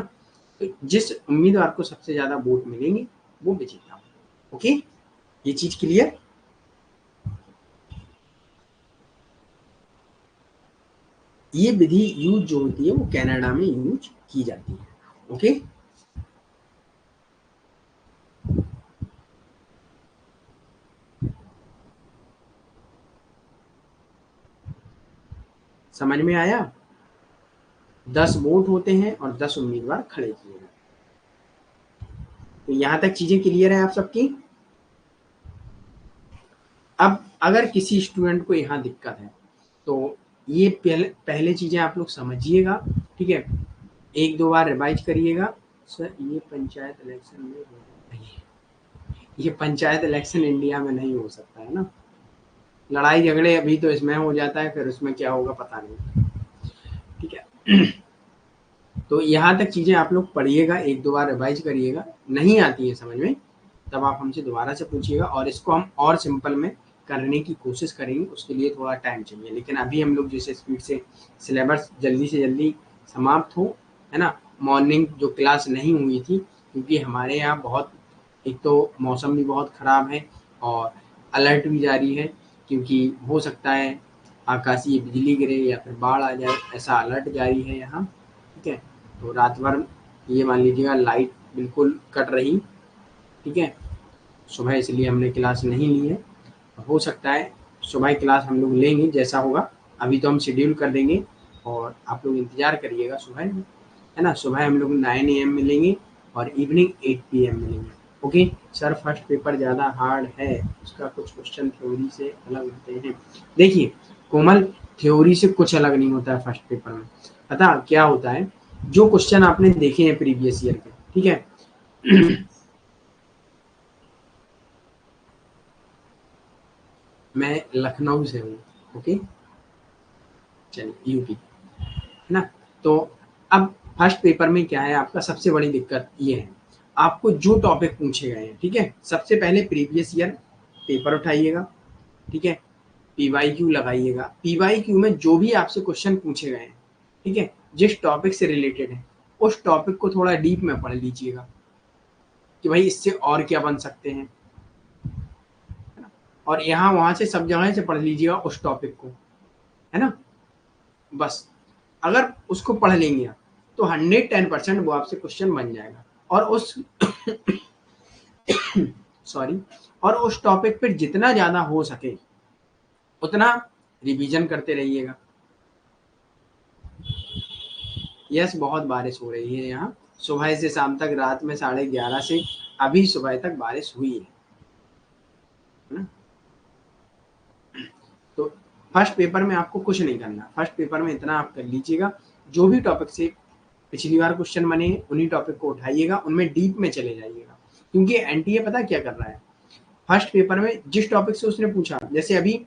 तो जिस उम्मीदवार को सबसे ज्यादा वोट मिलेंगे वो विजेता होगा। ओके, ये चीज क्लियर? ये विधि यूज जो होती है वो कनाडा में यूज की जाती है। ओके, समझ में आया? 10 वोट होते हैं और 10 उम्मीदवार खड़े किए गए। तो यहां तक चीजें क्लियर है आप सबकी? अब अगर किसी स्टूडेंट को यहाँ दिक्कत है तो ये पहले चीजें आप लोग समझिएगा, ठीक है, 1-2 बार रिवाइज करिएगा। सर ये पंचायत इलेक्शन में नहीं, ये पंचायत इलेक्शन इंडिया में नहीं हो सकता है ना, लड़ाई झगड़े अभी तो इसमें हो जाता है, फिर उसमें क्या होगा पता नहीं, ठीक है। तो यहाँ तक चीजें आप लोग पढ़िएगा, 1-2 बार रिवाइज करिएगा, नहीं आती है समझ में तब आप हमसे दोबारा से पूछिएगा और इसको हम और सिंपल में करने की कोशिश करेंगे, उसके लिए थोड़ा टाइम चाहिए, लेकिन अभी हम लोग जैसे स्पीड से सिलेबस जल्दी से जल्दी समाप्त हो, है ना। मॉर्निंग जो क्लास नहीं हुई थी क्योंकि हमारे यहाँ बहुत, एक तो मौसम भी बहुत ख़राब है और अलर्ट भी जारी है, क्योंकि हो सकता है आकाशीय बिजली गिरे या फिर बाढ़ आ जाए, ऐसा अलर्ट जारी है यहाँ। ठीक है, तो रात भर ये मान लीजिएगा लाइट बिल्कुल कट रही। ठीक है, सुबह इसलिए हमने क्लास नहीं ली है। हो सकता है सुबह क्लास हम लोग लेंगे, जैसा होगा अभी तो हम शेड्यूल कर देंगे और आप लोग इंतज़ार करिएगा सुबह में, है ना। सुबह हम लोग 9 AM मिलेंगे और इवनिंग 8 PM मिलेंगे। ओके सर, फर्स्ट पेपर ज़्यादा हार्ड है, उसका कुछ क्वेश्चन थ्योरी से अलग होते हैं। देखिए कोमल, थ्योरी से कुछ अलग नहीं होता है फर्स्ट पेपर में। पता क्या होता है, जो क्वेश्चन आपने देखे हैं प्रीवियस ईयर के, ठीक है मैं लखनऊ से हूँ। ओके, चलिए यूपी, है ना। तो अब फर्स्ट पेपर में क्या है, आपका सबसे बड़ी दिक्कत ये है, आपको जो टॉपिक पूछे गए हैं, ठीक है, सबसे पहले प्रीवियस ईयर पेपर उठाइएगा। ठीक है, पीवाईक्यू लगाइएगा। पीवाईक्यू में जो भी आपसे क्वेश्चन पूछे गए हैं, ठीक है, जिस टॉपिक से रिलेटेड है, उस टॉपिक को थोड़ा डीप में पढ़ लीजिएगा कि भाई इससे और क्या बन सकते हैं, है ना। और यहाँ वहां से सब जगह से पढ़ लीजिएगा उस टॉपिक को, है ना। बस अगर उसको पढ़ लेंगे आप, तो 110% वो आपसे क्वेश्चन बन जाएगा। और उस सॉरी, और उस टॉपिक पर जितना ज्यादा हो सके उतना रिवीजन करते रहिएगा। यस, बहुत बारिश हो रही है यहाँ, सुबह से शाम तक, रात में 11:30 से अभी सुबह तक बारिश हुई है ना। तो फर्स्ट पेपर में आपको कुछ नहीं करना, फर्स्ट पेपर में इतना आप कर लीजिएगा, जो भी टॉपिक से पिछली बार क्वेश्चन बने उन्हीं टॉपिक को उठाइएगा, उनमें डीप में चले जाइएगा। क्योंकि एनटीए पता क्या कर रहा है, फर्स्ट पेपर में जिस टॉपिक से उसने पूछा, जैसे अभी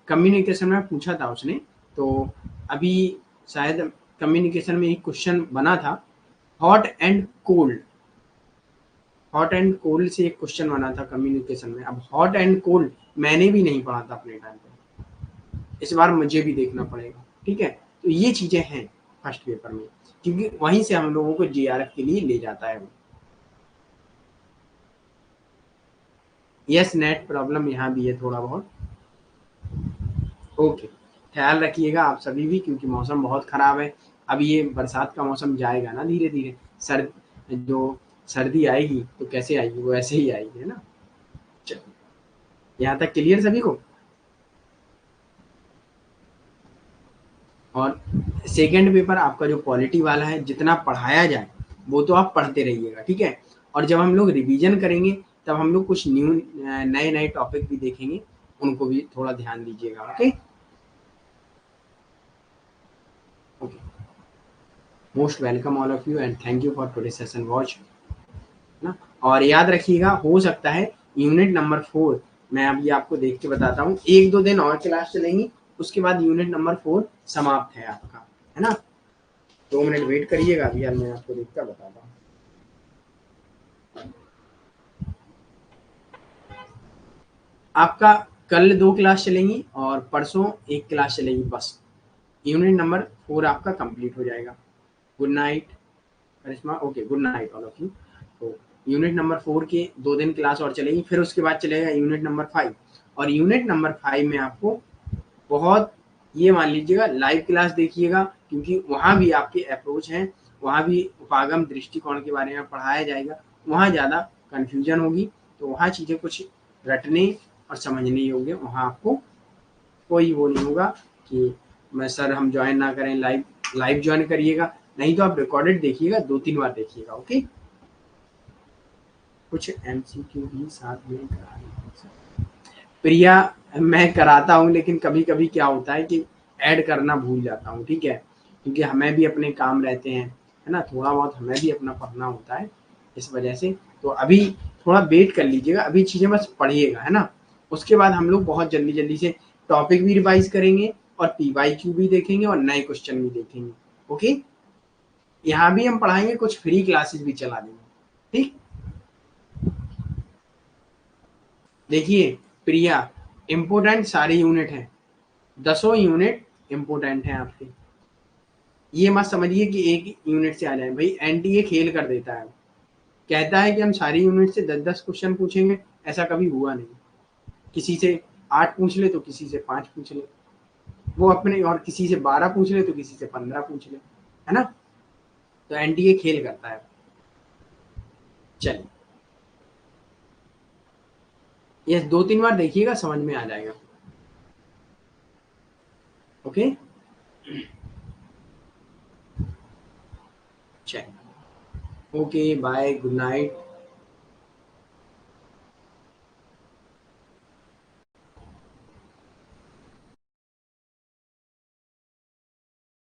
कम्युनिकेशन में पूछा था उसने, तो अभी शायद कम्युनिकेशन में एक क्वेश्चन बना था, hot and cold. Hot and cold से एक क्वेश्चन बना था कम्युनिकेशन में। अब हॉट एंड कोल्ड मैंने भी नहीं पढ़ा था अपने टाइम पे, इस बार मुझे भी देखना पड़ेगा। ठीक है, तो ये चीजें हैं फर्स्ट पेपर में, क्योंकि वहीं से हम लोगों को जीआरएफ के लिए ले जाता है वो। यस, नेट प्रॉब्लम यहाँ भी है थोड़ा बहुत। ओके, ख्याल रखिएगा आप सभी भी, क्योंकि मौसम बहुत खराब है। अब ये बरसात का मौसम जाएगा ना धीरे धीरे, सर जो सर्दी आएगी तो कैसे आएगी, वो ऐसे ही आएगी, है ना। चलिए, यहाँ तक क्लियर सभी को। और सेकंड पेपर आपका जो पॉलिटी वाला है, जितना पढ़ाया जाए वो तो आप पढ़ते रहिएगा, ठीक है। और जब हम लोग रिवीजन करेंगे तब हम लोग कुछ न्यू नए नए टॉपिक भी देखेंगे, उनको भी थोड़ा ध्यान दीजिएगा। Okay okay, most welcome all of you and thank you for today session watch ना। और याद रखिएगा, हो सकता है यूनिट नंबर 4, मैं अभी आपको देख के बताता हूँ, 1-2 दिन और क्लास चलेंगी, उसके बाद यूनिट नंबर 4 समाप्त है आपका, है ना। 2 मिनट वेट करिएगा, अभी यार मैं आपको देख कर बताता हूँ। आपका कल 2 क्लास चलेंगी और परसों 1 क्लास चलेगी बस। यूनिट नंबर 4 आपका कंप्लीट हो जाएगा। Good night Karishma, okay good night all of you. तो यूनिट नंबर 4 के 2 दिन क्लास और चलेगी, फिर उसके बाद चलेगा यूनिट नंबर 5। और यूनिट नंबर 5 में आपको बहुत, ये मान लीजिएगा लाइव क्लास देखिएगा, क्योंकि वहाँ भी आपके अप्रोच हैं, वहाँ भी उपागम दृष्टिकोण के बारे में पढ़ाया जाएगा, वहाँ ज़्यादा कन्फ्यूजन होगी, तो वहाँ चीज़ें कुछ रटने और समझने योग्य, वहाँ आपको कोई वो नहीं होगा कि मैं सर हम ज्वाइन ना करें। लाइव लाइव ज्वाइन करिएगा, नहीं तो आप रिकॉर्डेड देखिएगा, 2-3 बार देखिएगा। ओके, कुछ एमसीक्यू भी साथ में करा प्रिया, मैं कराता हूँ, लेकिन कभी कभी क्या होता है कि ऐड करना भूल जाता हूँ, ठीक है, क्योंकि हमें भी अपने काम रहते हैं, है ना, थोड़ा बहुत हमें भी अपना पढ़ना होता है, इस वजह से। तो अभी थोड़ा वेट कर लीजिएगा, अभी चीज़ें बस पढ़िएगा, है ना। उसके बाद हम लोग बहुत जल्दी जल्दी से टॉपिक भी रिवाइज करेंगे और पीवाईक्यू भी देखेंगे और नए क्वेश्चन भी देखेंगे। ओके, यहाँ भी हम पढ़ाएंगे, कुछ फ्री क्लासेस भी चला देंगे, ठीक। देखिए प्रिया, इम्पोर्टेंट सारे यूनिट हैं, 10 यूनिट इम्पोर्टेंट हैं आपके। ये मत समझिए कि एक यूनिट से आ जाए, भाई एनटीए खेल कर देता है, कहता है कि हम सारी यूनिट से 10-10 क्वेश्चन पूछेंगे, ऐसा कभी हुआ नहीं। किसी से 8 पूछ ले तो किसी से 5 पूछ ले, वो अपने और किसी से 12 पूछ ले तो किसी से 15 पूछ ले, है ना। तो एनटीए खेल करता है। चलिए ये 2-3 बार देखिएगा, समझ में आ जाएगा। ओके, चलिए, ओके बाय, गुड नाइट।